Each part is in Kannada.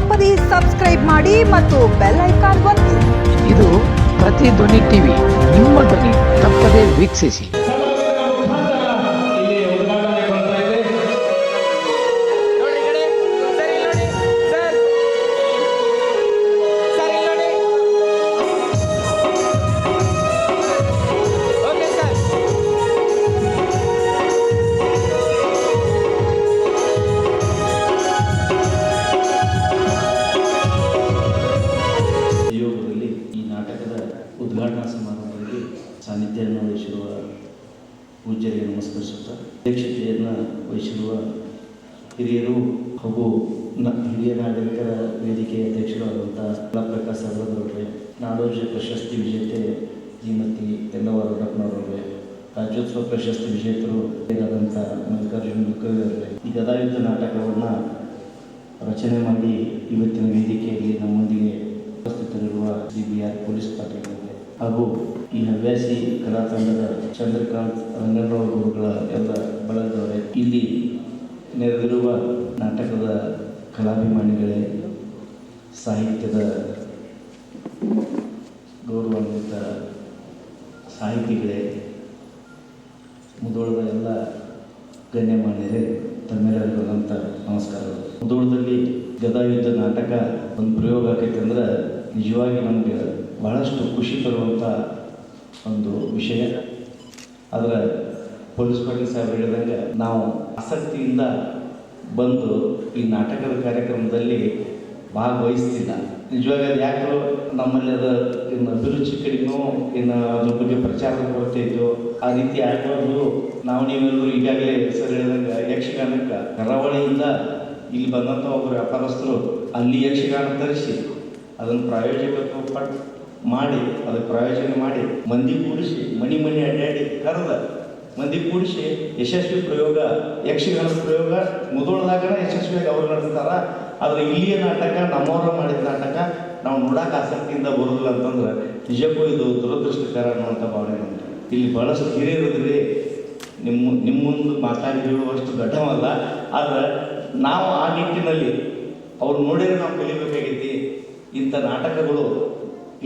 ತಪ್ಪದೇ ಸಬ್ಸ್ಕ್ರೈಬ್ ಮಾಡಿ ಮತ್ತು ಬೆಲ್ ಐಕಾನ್ ಒತ್ತಿ. ಇದು ಪ್ರತಿಧ್ವನಿ ಟಿವಿ, ನಿಮ್ಮ ಧ್ವನಿ. ತಪ್ಪದೇ ವೀಕ್ಷಿಸಿ. ಉದ್ಘಾಟನಾ ಸಮಾರಂಭದಲ್ಲಿ ಸಾನ್ನಿಧ್ಯವನ್ನು ವಹಿಸಿರುವ ಪೂಜ್ಯರಿಗೆ ನಮಸ್ಕರಿಸುತ್ತಾ, ಅಧ್ಯಕ್ಷತೆಯನ್ನು ವಹಿಸಿರುವ ಹಿರಿಯರು ಹಾಗೂ ಹಿರಿಯ ನಾಗರಿಕರ ವೇದಿಕೆಯ ಅಧ್ಯಕ್ಷರಾದಂಥ ಪ್ರಕಾಶ್ ಸರ್ವದವರೇ, ನಾಡೋಜ ಪ್ರಶಸ್ತಿ ವಿಜೇತೆ ಶ್ರೀಮತಿ ಎಲ್ಲವರಪ್ಪನವರೇ, ರಾಜ್ಯೋತ್ಸವ ಪ್ರಶಸ್ತಿ ವಿಜೇತರು ಆದಂಥ ಮಲ್ಲಿಕಾರ್ಜುನ ಮುಖರ್ಜಿ, ಈ ಗದಾಯುದ್ಧ ನಾಟಕವನ್ನು ರಚನೆ ಮಾಡಿ ಇವತ್ತಿನ ವೇದಿಕೆಯಲ್ಲಿ ನಮ್ಮೊಂದಿಗೆ ಉಪಸ್ಥಿತರಿರುವ CBR ಪೊಲೀಸ್ ಪಾಟೀಲ್ ಹಾಗೂ ಈ ಹವ್ಯಾಸಿ ಕಲಾ ತಂಡದ ಚಂದ್ರಕಾಂತ್ ರಂಗಣ್ಣವರ ಗುರುಗಳ ಎಲ್ಲ ಬಳಗದವರೇ, ಇಲ್ಲಿ ನೆರೆದಿರುವ ನಾಟಕದ ಕಲಾಭಿಮಾನಿಗಳೇ, ಸಾಹಿತ್ಯದ ಗೌರವಾನ್ವಿತ ಸಾಹಿತಿಗಳೇ, ಮುಧೋಳದ ಎಲ್ಲ ಗಣ್ಯಮಾನ್ಯರೇ, ತಮ್ಮೆಲ್ಲರಿಗೊಂದಂಥ ನಮಸ್ಕಾರಗಳು. ಮುಧೋಳದಲ್ಲಿ ಗದಾಯುದ್ಧ ನಾಟಕ ಒಂದು ಪ್ರಯೋಗ ಆಗೈತೆ ಅಂದ್ರೆ ನಿಜವಾಗಿ ನಮಗೆ ಬಹಳಷ್ಟು ಖುಷಿ ತರುವಂಥ ಒಂದು ವಿಷಯ. ಆದರೆ ಪೊಲೀಸ್ ಪಾಟೀಲ್ ಸಾಹೇಬರು ಹೇಳಿದಂಗೆ ನಾವು ಆಸಕ್ತಿಯಿಂದ ಬಂದು ಈ ನಾಟಕದ ಕಾರ್ಯಕ್ರಮದಲ್ಲಿ ಭಾಗವಹಿಸ್ತಿಲ್ಲ. ನಿಜವಾಗಿ ಅದು ಯಾಕೆ ನಮ್ಮಲ್ಲಿ ಅದು ಇನ್ನು ಅಭಿರುಚಿ ಕಡಿಮೆ, ಇನ್ನು ಅದ್ರ ಬಗ್ಗೆ ಪ್ರಚಾರದ ಕೊರತೆ ಇತ್ತು, ಆ ರೀತಿ ಆಗಬಾರ್ದು. ನಾವು ನೀವೆಲ್ಲರೂ ಈಗಾಗಲೇ ಹೆಸರು ಹೇಳಿದಂಗೆ ಯಕ್ಷಗಾನಕ್ಕೆ ಕರಾವಳಿಯಿಂದ ಇಲ್ಲಿ ಬಂದಂಥ ಒಬ್ಬರು ವ್ಯಾಪಾರಸ್ಥರು ಅಲ್ಲಿ ಯಕ್ಷಗಾನ ತರಿಸಿ ಅದನ್ನು ಪ್ರಾಯೋಜಕತ್ವ ಪಟ್ಟು ಮಾಡಿ, ಅದಕ್ಕೆ ಪ್ರಾಯೋಜನೆ ಮಾಡಿ, ಮಂದಿ ಕೂಡಿಸಿ, ಮನೆ ಅಡ್ಡಾಡಿ ಕರೆದ ಮಂದಿ ಕೂಡಿಸಿ ಯಶಸ್ವಿ ಪ್ರಯೋಗ, ಯಕ್ಷಗಾನದ ಪ್ರಯೋಗ ಮುಧೋಳದಾಗನ ಯಶಸ್ವಿಯಾಗಿ ಅವ್ರು ನಡೆಸ್ತಾರ. ಆದರೆ ಇಲ್ಲಿಯ ನಾಟಕ, ನಮ್ಮವರು ಮಾಡಿದ ನಾಟಕ ನಾವು ನೋಡೋಕೆ ಆಸಕ್ತಿಯಿಂದ ಬರೋದಿಲ್ಲ ಅಂತಂದ್ರೆ ನಿಜಕ್ಕೂ ಇದು ದುರದೃಷ್ಟಕರ ಅನ್ನುವಂಥ ಭಾವನೆ ನಮಗೆ. ಇಲ್ಲಿ ಭಾಳಷ್ಟು ಹಿರಿಯರಿದ್ರೆ ನಿಮ್ಮ ಮುಂದೆ ಮಾತಾಡಿ ಹೇಳುವಷ್ಟು ಘಟವಲ್ಲ. ಆದರೆ ನಾವು ಆ ನಿಟ್ಟಿನಲ್ಲಿ ಅವ್ರು ನೋಡಿದ್ರೆ ನಾವು ಕಲಿಬೇಕಾಗೈತಿ. ಇಂಥ ನಾಟಕಗಳು,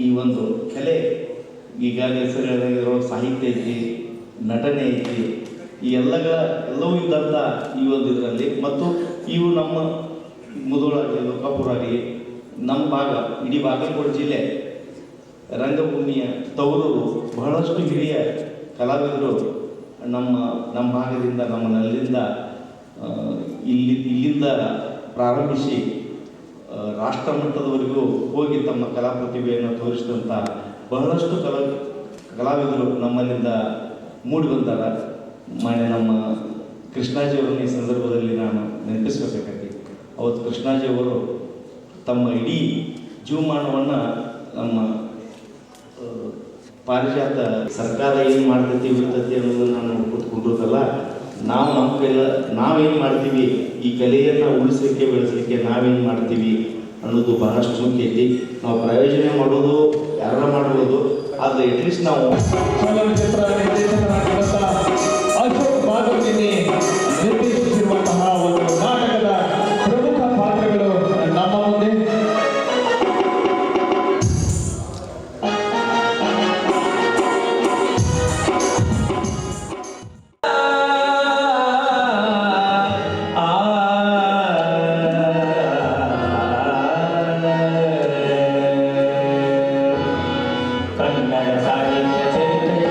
ಈ ಒಂದು ಕಲೆ, ಈಗಾಗಲೇ ಹೆಸರು ಹೇಳಿದಂಗೆ ಸಾಹಿತ್ಯ ಐತಿ, ನಟನೆ ಐತಿ, ಈ ಎಲ್ಲವೂ ಇದ್ದಂಥ ಈ ಒಂದು ಇದರಲ್ಲಿ, ಮತ್ತು ಇವು ನಮ್ಮ ಮುಧೋಳಾಗಲಿ, ಲೋಕಾಪುರ ಆಗಲಿ, ನಮ್ಮ ಭಾಗ, ಇಡೀ ಬಾಗಲಕೋಟೆ ಜಿಲ್ಲೆ ರಂಗಭೂಮಿಯ ತವರೂರು. ಬಹಳಷ್ಟು ಹಿರಿಯ ಕಲಾವಿದರು ನಮ್ಮ ಭಾಗದಿಂದ, ನಮ್ಮ ನಲ್ಲಿಂದ ಇಲ್ಲಿಂದ ಪ್ರಾರಂಭಿಸಿ ರಾಷ್ಟ್ರ ಮಟ್ಟದವರೆಗೂ ಹೋಗಿ ತಮ್ಮ ಕಲಾ ಪ್ರತಿಭೆಯನ್ನು ತೋರಿಸಿದಂಥ ಬಹಳಷ್ಟು ಕಲಾವಿದರು ನಮ್ಮಲ್ಲಿಂದ ಮೂಡಿ ಬಂದಾರ. ನಮ್ಮ ಕೃಷ್ಣಾಜಿಯವರನ್ನು ಈ ಸಂದರ್ಭದಲ್ಲಿ ನಾನು ನೆನಪಿಸ್ಬೇಕಾಗಿ, ಅವತ್ತು ಕೃಷ್ಣಾಜಿಯವರು ತಮ್ಮ ಇಡೀ ಜೀವಮಾನವನ್ನು ನಮ್ಮ ಪಾರಿಜಾತ ಸರ್ಕಾರ ಏನು ಮಾಡ್ತೈತಿ ಬಿಡ್ತೈತಿ ಅನ್ನೋದನ್ನು ನಾನು ಕೂತ್ಕೊಂಡಿರೋದಲ್ಲ, ನಾವು ನಮ್ಮ ಕೈಲ ನಾವೇನು ಮಾಡ್ತೀವಿ, ಈ ಕಲೆಯನ್ನು ಉಳಿಸಲಿಕ್ಕೆ ಬೆಳೆಸಲಿಕ್ಕೆ ನಾವೇನು ಮಾಡ್ತೀವಿ ಅನ್ನೋದು ಬಹಳಷ್ಟು ಮುಖ್ಯ ಐತಿ. ನಾವು ಪ್ರಯೋಜನ ಮಾಡೋದು ಯಾರ ಮಾಡ್ಬೋದು, ಆದರೆ ಅಟ್ಲೀಸ್ಟ್ ನಾವು ನಿರ್ದೇಶಿಸಿರುವಂತಹ ಒಂದು ನಾಟಕದ ಪ್ರಮುಖ ಪಾತ್ರಗಳು ನಮ್ಮ ಮುಂದೆ. ಕನ್ನಡ ಸಾಹಿತ್ಯ ಚರಿತ್ರೆ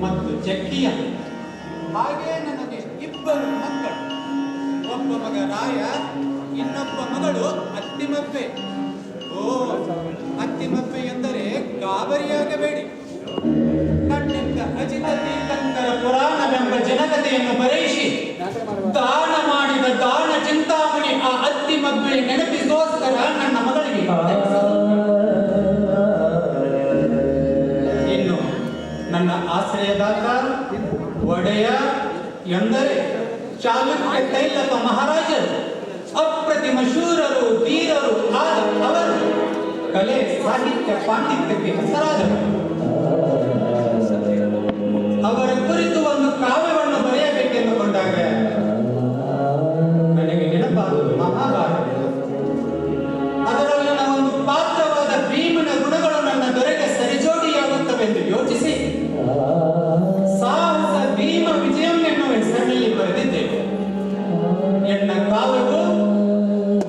ಮತ್ತು ಜಕ್ಕಿಯ. ಹಾಗೆ ನನಗೆ ಇಬ್ಬರು ಮಕ್ಕಳು. ಒಬ್ಬ ಮಗ ರಾಯ, ಇನ್ನೊಬ್ಬ ಮಗಳು ಅತ್ತಿಮಪ್ಪೆ. ಓ, ಅತ್ತಿಮಪ್ಪೆ ಎಂದರೆ ಗಾಬರಿಯಾಗಬೇಡಿ. ಕಣ್ಣಿಂದ ಅಜಿತ ತೀರ್ಥಂಕರ ಪುರಾಣವೆಂಬ ಜನಕತೆಯನ್ನು ಬರೆಯಿಸಿ ದಾನ ಮಾಡಿದ ದಾನ ಚಿಂತಾಮಣಿ ಆ ಅತ್ತಿಮಬ್ಬೆ ನೆನಪಿಗೋಸ್ಕರ ನನ್ನ ಮಗಳಿಗೆ. ಇನ್ನು ನನ್ನ ಆಶ್ರಯದಾತ ಒಡೆಯ ಎಂದರೆ ಚಾಲುಕ್ಯ ತೈಲಕ ಮಹಾರಾಜರು, ಅಪ್ರತಿಮ ಶೂರರು ಧೀರರು ಆದ ಅವರು ಕಲೆ ಸಾಹಿತ್ಯ ಪಾಂಡಿತ್ಯಕ್ಕೆ ಹೆಸರಾದರು. ಅವರ ಕುರಿತು ಒಂದು ಕಾವ್ಯವನ್ನು ಬರೆಯಬೇಕೆಂದುಕೊಂಡಾಗ ನನಗೆ ನೆನಪಾಗುವುದು ಮಹಾಭಾರತ. ಅದರಲ್ಲಿನ ಒಂದು ಪಾತ್ರವಾದ ಭೀಮನ ಗುಣಗಳು ನನ್ನ ದೊರೆಗೆ ಸರಿಜೋಡಿಯಾಗುತ್ತವೆಂದು ಯೋಚಿಸಿ ಸಾಹಸ ಭೀಮ ವಿಜಯಂ ಎನ್ನುವ ಹೆಸರಿನಲ್ಲಿ ಬರೆದಿದ್ದೇವೆ. ಎನ್ನ ಕಾವ್ಯವು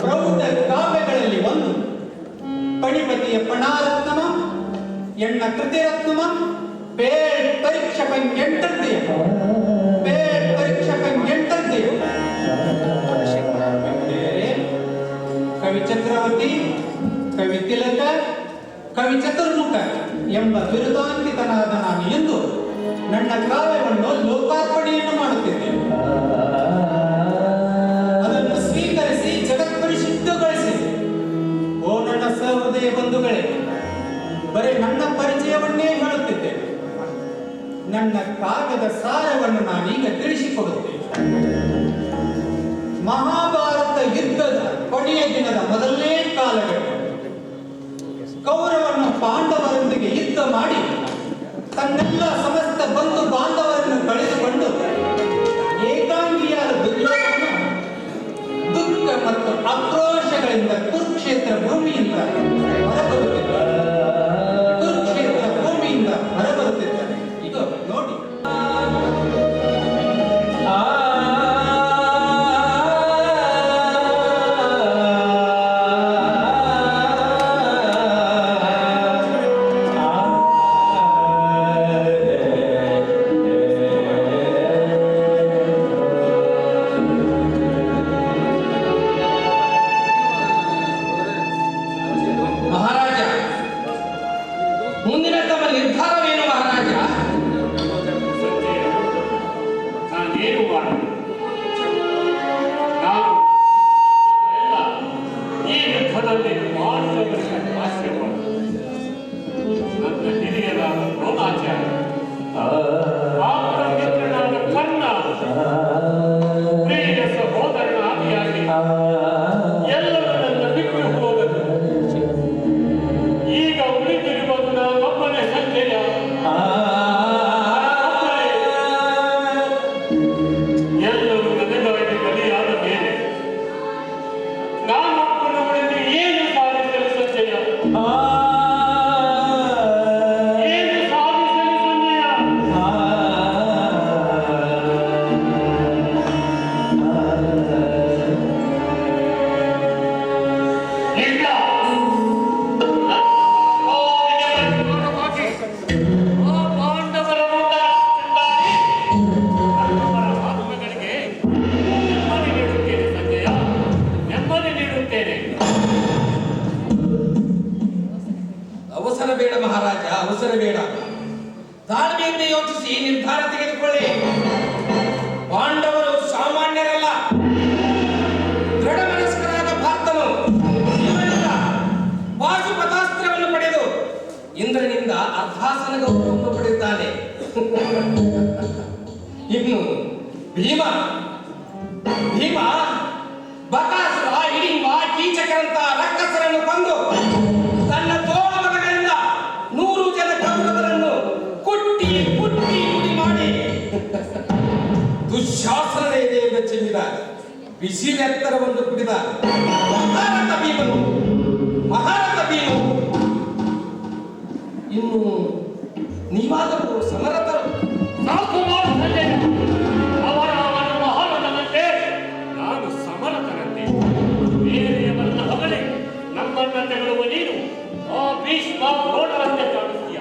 ಪ್ರೌಢ ಕಾವ್ಯಗಳಲ್ಲಿ ಒಂದು. ಪಣಿಪತಿಯ ಪಣಾರತ್ನಮ, ಎನ್ನ ಕೃತಿರತ್ನಮ, ಪೇಡ್ ಪರೀಕ್ಷಕಂ ಎಂಟರ್ದೆಯ, ಪೇಡ್ ಪರೀಕ್ಷಕಂ ಎಂಟರ್ದೆಯ. ಕವಿ ಚಕ್ರವರ್ತಿ, ಕವಿ ತಿಲಕ, ಕವಿ ಚತುರ್ಮುಖ ಎಂಬ ಬಿರುದಾಂಕಿತನಾದ ನಾನು ಎಂದು ನನ್ನ ಕಾವ್ಯವನ್ನು ಲೋಕಾರ್ಪಣೆಯನ್ನು ಮಾಡುತ್ತಿದ್ದೇನೆ. ಅದನ್ನು ಸ್ವೀಕರಿಸಿ ಜಗತ್ಪರಿಶುದ್ಧಗೊಳಿಸಿ. ಓ ನನ್ನ ಸಹೃದಯ ಬಂಧುಗಳೇ, ಬರೀ ನನ್ನ ಪರಿಚಯವನ್ನೇ ಹೇಳುತ್ತಿದ್ದೇನೆ. ನನ್ನ ಕಾವ್ಯದ ಸಾರವನ್ನು ನಾನೀಗ ತಿಳಿಸಿಕೊಡುತ್ತೇನೆ. ಮಹಾಭಾರತ ಯುದ್ಧದ ಕೊನೆಯ ದಿನದ ಮೊದಲನೇ ಕಾಲಘಟ್ಟ. ಕೌರವನು ಪಾಂಡವರೊಂದಿಗೆ ಯುದ್ಧ ಮಾಡಿ ತನ್ನೆಲ್ಲ ಸಮಸ್ತ ಬಂಧು ಬಾಂಧವರನ್ನು ಕಳೆದುಕೊಂಡು ಏಕಾಂಗಿಯಾದ ದುರ್ಯೋಧನ ದುಃಖ ಮತ್ತು ಆಕ್ರೋಶಗಳಿಂದ ಕುರುಕ್ಷೇತ್ರ ಭೂಮಿಯಿಂದ ಹೊರಬರುತ್ತಿದ್ದಾರೆ. ಕುರುಕ್ಷೇತ್ರ ಭೂಮಿಯಿಂದ ಹೊರಬರುತ್ತಿದ್ದಾರೆ. ಇದು ನೋಡಿ. ಮುಂದಿನ ತಮ್ಮ ನಿರ್ಧಾರವೇನು ಮಹಾರಾಜ? ನಾನೇನು ಮಾಡಲು? ನಾನು ಈ ಯುದ್ಧದಲ್ಲಿ ಪಾಂಡವರಿಗೆ ಆಶ್ರಯವಾದ ನನ್ನ ಹಿರಿಯರಾದ ದ್ರೋಣಾಚಾರ್ಯ, ಆಪ್ತ ಮಿತ್ರನಾದ ಕರ್ಣ, ಪ್ರಿಯ ಸಹೋದರನ ಆದಿಯಾಗಿ ಎಲ್ಲರನ್ನೆಲ್ಲ ಬಿಟ್ಟು ಹೋಗಲು ಈಗ ಉಳಿದಿರುವುದು ನಾನೊಬ್ಬನೇ ಸಂಜಯ. ಎಲ್ಲರೂ ನನಗಾಗಿ ಬಲಿಯಾದ ಮೇಲೆ ನಾನೊಬ್ಬನ ಉಳಿದು ಏನು ಸಾಧಿಸಲು ಸಂಜಯ? ಏನು ಸಾಧಿಸಲು ಸಂಜಯ? ಇಲ್ಲ, ಅವಸರ ಬೇಡ ಮಹಾರಾಜ, ಅವಸರ ಬೇಡ. ತಾಳ್ಮೆಯಿಂದ ಯೋಚಿಸಿ ನಿರ್ಧಾರ ತೆಗೆದುಕೊಳ್ಳಿ. ಪಾಂಡವರು ಸಾಮಾನ್ಯರಲ್ಲ. ದೃಢ ಮನಸ್ಕರಾದ ಭಾರತನು ಇವರಿಂದ ಪಾಶುಪತಾಸ್ತ್ರವನ್ನು ಪಡೆದು ಇಂದ್ರನಿಂದ ಅರ್ಧಾಸನ ಗೌರವವನ್ನು ಪಡೆದಿದ್ದಾನೆ. ಇನ್ನು ಭೀಮ ಬಕಾಸುರ, ಹಿಡಿಂಬ, ಕೀಚಕರಂತ ರಕ್ಕಸರನ್ನು ಕೊಂದು ತನ್ನ ತೋಳಬಲಗಳಿಂದ 100 ಜನ ಕೌರವರನ್ನು ಕುಟ್ಟಿ ಕುಟ್ಟಿ ಗುಡಿ ಮಾಡಿ ದುಶ್ಯಾಸನ ಎದೆಯಿಂದ ಚೆಲ್ಲಿದ ಬಿಸಿಲೆತ್ತರವನ್ನು ಕುಡಿದ ಮಹಾರಥ ಭೀಮನು. ಇನ್ನು ನೀವಾದರೂ ಸಮರತರು. ಸಾಕು ಮಾಡು ಸಂಜಯ. ಅವರ ಮಹಾರಥನಂತೆ ನಾನು ಸಮರತನಂತೆ. ಬೇರೆಯವರನ್ನ ಹೊಗಳಿ ನಮ್ಮನ್ನ ತೆಗಳುವ ನೀನು ಆ ಭೀಷ್ಮ ದ್ರೋಣರಂತೆ ಕಾಣಿಸ್ತೀಯ.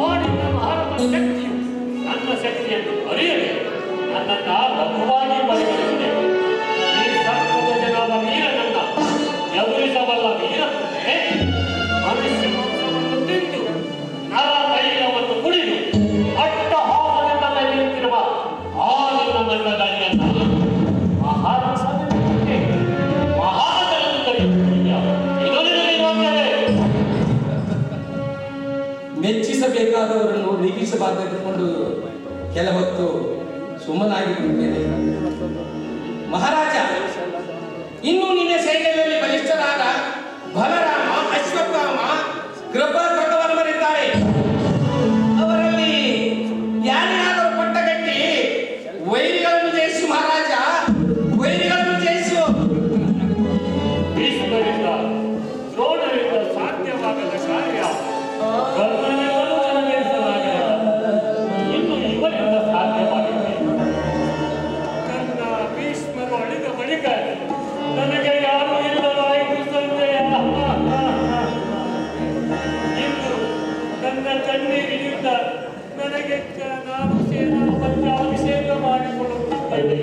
ಆ ನಿನ್ನ ಮಹಾರಥ ಶಕ್ತಿಯು ಶಕ್ತಿಯನ್ನು ಅರಿಯದೆ ನನ್ನನ್ನು ಲಘುವಾಗಿ ಪರಿಗಣಿಸಿದೆ. ಈ ಸರ್ಪದ ಜನರ ವೀರನನ್ನ ಎದುರಿಸಬಲ್ಲ ವೀರತ್ವೇ ಮನುಷ್ಯ ಮಾಂಸವನ್ನು ತಿಂದು ನರ ತೈಲವನ್ನು ಕುಡಿದು ಅಟ್ಟಹಾಸದಿಂದ ನಿಂತಿರುವ ಆದಿನ ಮಂಡಗಳಿಯನ್ನ ಮೆಚ್ಚಿಸಬೇಕಾದವರನ್ನು ರೇಗಿಸಬಾರದೆಂದುಕೊಂಡು ಕೆಲ ಹೊತ್ತು ಸುಮ್ಮನಾಗಿ ಬಿಡುತ್ತೇನೆ. ಮಹಾರಾಜ, ಇನ್ನು ನಿನ್ನ ಸೈನ್ಯದಲ್ಲಿ ಬಲಿಷ್ಠರಾದ ಬಲರಾಮ, ಅಶ್ವತ್ಥಾಮ, ಕೃಪ ಕೃತವರ್ಮರಿದ್ದಾರೆ. ಅವರಲ್ಲಿ ಯಾರಿಗಾದರೂ ಪಟ್ಟಗಟ್ಟಿ ವೈರಿಗಳನ್ನು ಜಯಿಸು ಮಹಾರಾಜ, ವೈರಿಗಳನ್ನು ಜಯಿಸು. ಭೀಷ್ಮರಿಂದ ದ್ರೋಣರಿಂದ ಸಾಧ್ಯವಾಗದ ಕಾರ್ಯ ಕರ್ಣನಿಂದಲೂ ನೆರವೇರಿಸಲಾಗಿದೆ. ಇನ್ನು ಇವರಿಂದ ಸಾಧ್ಯವಾಗಿದೆ. ಕರ್ಣ ಭೀಷ್ಮರು ಅಳಿದ ಬಳಿಕ ನನಗೆ ಯಾರು ಇಲ್ಲದಾಯಿತು ಸಂಜಯ. ಇಂದು ನನ್ನ ಕಣ್ಣೀರಿನಿಂದ ನನಗೆ ನಾನು ಸೇನಾಪಟ್ಟಾಭಿಷೇಕ ಮಾಡಿಕೊಳ್ಳುತ್ತಿದ್ದೇನೆ.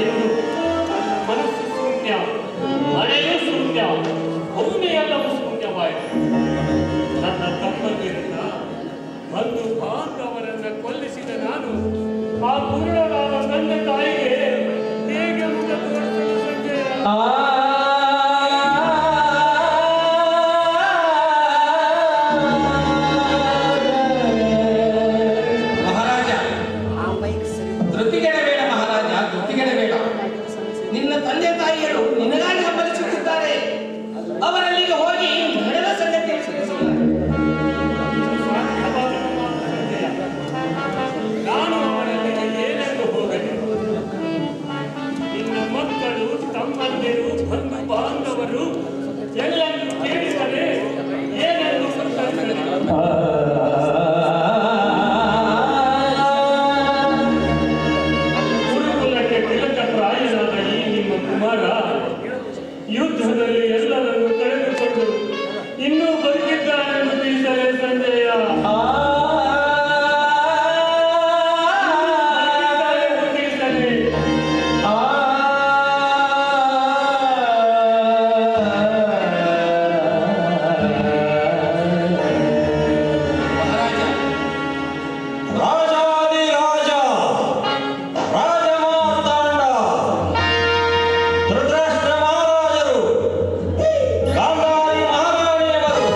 ಇಂದು ನನ್ನ ಮನಸ್ಸು ಶೂನ್ಯ, ಮಳೆಯೂ ಶೂನ್ಯ, ಭೂಮಿಯೆಲ್ಲವೂ ಶೂನ್ಯವಾಯಿತು. ನನ್ನ ತಮ್ಮಂದಿರನ್ನ ಬಂಧು ಬಾಂಧವರನ್ನ ಕೊಲ್ಲಿಸಿದ ನಾನು ಆ ಪೂರ್ಣರಾದ ತಂದೆ ತಾಯಿಗೆ ಹೇಗೆ ಮುಖ ತೋರಿಸಲು ಸಂಜಯ? ಮಹಾರಾಜ, ಧೃತಿಗೆಡಬೇಡ ಮಹಾರಾಜ, ಧೃತಿಗೆಡಬೇಡ. ನಿನ್ನ ತಂದೆ ತಾಯಿಯರು ನಿನಗಾಗಿ ಹಂಬಲಿಸುತ್ತಿದ್ದಾರೆ. ಅವರಲ್ಲಿಗೆ ಹೋಗಿ ನಡೆದ ಸಂಗತಿ ತಿಳಿಸೋಣ. ನಾನು ಅವರಲ್ಲಿಗೆ ಏನೆಂದು ಹೋಗಲಿ? ನಿನ್ನ ಮಕ್ಕಳು, ತಮ್ಮಂದಿರು, ಬಂಧು ಬಾಂಧವರು ಎಲ್ಲರೂ ಕೇಳಿದರೆ ಏನೆಂದು ಉತ್ತರಿಸಲಿ? ಗುರುಕುಲಕ್ಕೆ ತಿಲಕಪ್ರಾಯನಾದ ಈ ನಿಮ್ಮ ಕುಮಾರ ಯುದ್ಧದಲ್ಲಿ ಎಲ್ಲರನ್ನು ಕಳೆದುಕೊಂಡು ಇನ್ನೂ ಬದುಕಿದ್ದಾನೆಂದು ತಿಳಿಸಲೇ ಸಂಜಯ? ತಿಳಿಸಲೇ? ಮಹಾರಾಜ, ರಾಜಾದಿರಾಜ ರಾಜಮಾರ್ತಾಂಡ ಧೃತರಾಷ್ಟ್ರ ಮಹಾರಾಜರು ಗಾಂಧಾರಿ ಮಹಾರಾಣಿಯವರು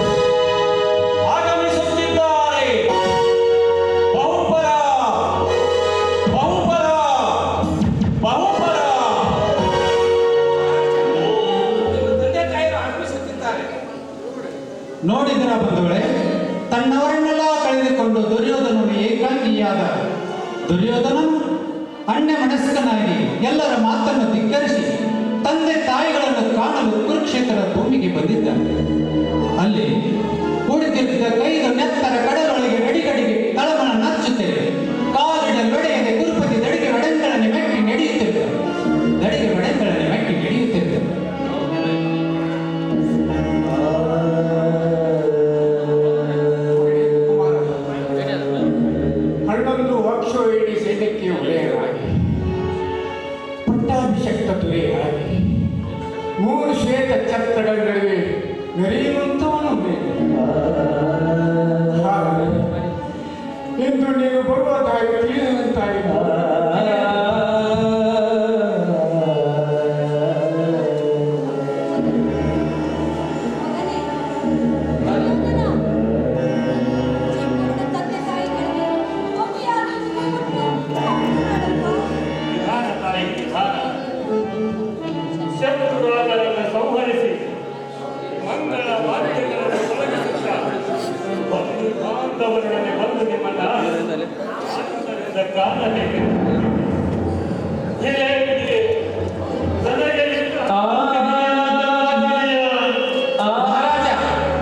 ಆಗಮಿಸುತ್ತಿದ್ದಾರೆ. ಬಹುಪರ ಬಹುಪರ ಬಹುಪರ. ನಿಮ್ಮ ತಂದೆ ತಾಯಿಯರು ಆಗಮಿಸುತ್ತಿದ್ದಾರೆ. ನೋಡಿದರ ಬಂಧುಗಳೇ, ತನ್ನವರನ್ನೆಲ್ಲ ಕಳೆದುಕೊಂಡು ದುರ್ಯೋಧನನು ಏಕಾಂಗಿಯಾದ ದುರ್ಯೋಧನನು ಅನ್ಯ ಮನಸ್ಕನಾಗಿ ಎಲ್ಲರ ಮಾತನ್ನು ಧಿಕ್ಕರಿಸಿ ತಂದೆ ತಾಯಿಗಳನ್ನು ಕಾಣಲು ಕುರುಕ್ಷೇತ್ರದ ಭೂಮಿಗೆ ಬಂದಿದ್ದಾನೆ. ಅಲ್ಲಿ ಕುಳಿತಿದ್ದ ಕೈದು ನೆತ್ತರ ಕಡಲೊಳಗೆ ಗಡಿಗಡಿಗೆ ತಳಮಣ ನಚ್ಚುತ್ತೇವೆ. ಕಾಲಿಡಲೊಡೆಯದೆ ಗುರುಪತಿ ದಡಿಗೆ ಒಡೆಂಗಳನೆ ಮೆಟ್ಟಿ ನಡೆಯುತ್ತಿದ್ದ ದಡಿಗೆ ಒಡೆಂಗಳನೆ ಮೆಟ್ಟಿ ನಡೆಯುತ್ತಿದ್ದ. ಹನ್ನೊಂದು ವರ್ಷ ಸೈನ್ಯಕ್ಕೆ ಒಡೆಯರಾಗಿ ಪಟ್ಟಾಭಿಷಕ್ತ ತುರೆಯಾಗಿ 3 ಶ್ವೇತ ಛತ್ರಗಳ ನಡುವೆ ನಡೆಯುವಂತವನು ಎಂದು ನೀವು ಬರುವುದಾಗಿ ತಿಳಿದಂತಾಯಿತು. ವಿಧಾನ ತಾಯಿ ವಿಧಾನ ಶತ್ರುರಾಗರನ್ನು ಸಂಹರಿಸಿ ಮಂಗಳ ವಾದ್ಯಗಳನ್ನು ತೊಲಗಿಸುತ್ತಾ ಬಂಧು ಬಾಂಧವರೊಡನೆ ಬಂದು ನಿಮ್ಮನ್ನ ಆನಂದದಿಂದ ಕಾಣಬೇಕು. ಇಲ್ಲೇ ನನಗೆ ಮಹಾರಾಜ,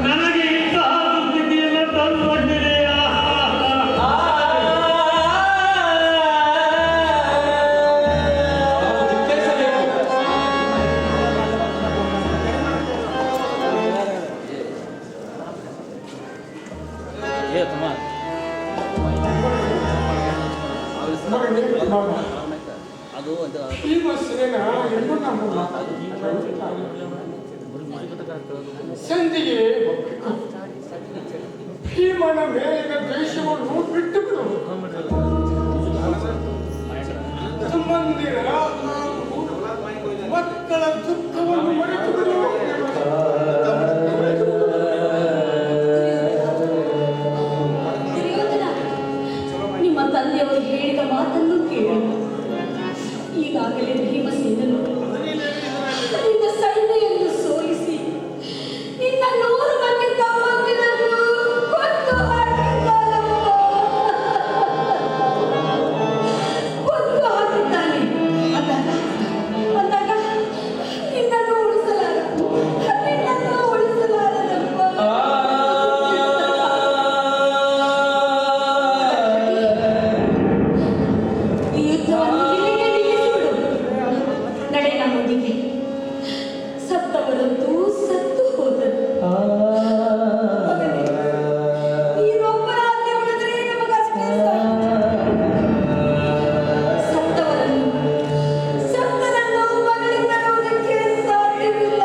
ನನಗೆ ಇಂತಹ ದುಸ್ಥಿತಿಯನ್ನು ತಂದುಕೊಟ್ಟಿದೆಯಾ? ನಾವು ಧಿಕ್ಕರಿಸಬೇಕು. ಮಗನೇ ಕುಮಾರ, ಭೀಮಸೇನ ಎಂದು ನಮ್ಮ ಸಂಧಿಗೆ ಭೀಮನ ಮೇಲಿನ ದ್ವೇಷವನ್ನು ಬಿಟ್ಟು ಬಿಡು. ಸಂಬಂಧಿಗಳ ಮಕ್ಕಳ ದುಃಖವನ್ನು ಮರೆತು ಬಿಡು. ನಿಮ್ಮ ತಂದೆಯವರು ಹೇಳಿದ ಮಾತನ್ನು ಕೇಳು. ಈಗಾಗಲೇ ಭೀಮಸೇನನು ನಿನ್ನ ಸೈನ್ಯವನ್ನು ಸೋಲಿಸಿ ನಿನ್ನ 100 ಮಂದಿ ತಮ್ಮಂದಿರನ್ನು ಕೊಂದು ಹಾಕಿದ್ದಾನಪ್ಪ. ಕೊಂದು ಹಾಕಿದ್ದಾನೆ ಅಂದಾಗ ನಿನ್ನನ್ನು ಉಳಿಸಲಾರಪ್ಪ. ಈ ಯುದ್ಧವನ್ನು ಇಲ್ಲಿಗೆ ನಿಲ್ಲಿಸಿಬಿಡು. ನಡೆ ನಮ್ಮೊಂದಿಗೆ. ಸತ್ತವರಂತೂ ಸತ್ತು ಹೋದರು. ಮಗನೇ, ನೀನೊಬ್ಬನ ಆಜ್ಞೆ ಉಳಿದರೆ ನಮಗಷ್ಟೇ ಸತ್ತರನ್ನು ಮರಳಿ ತರುವುದಕ್ಕೆ ಸಾಧ್ಯವಿಲ್ಲ.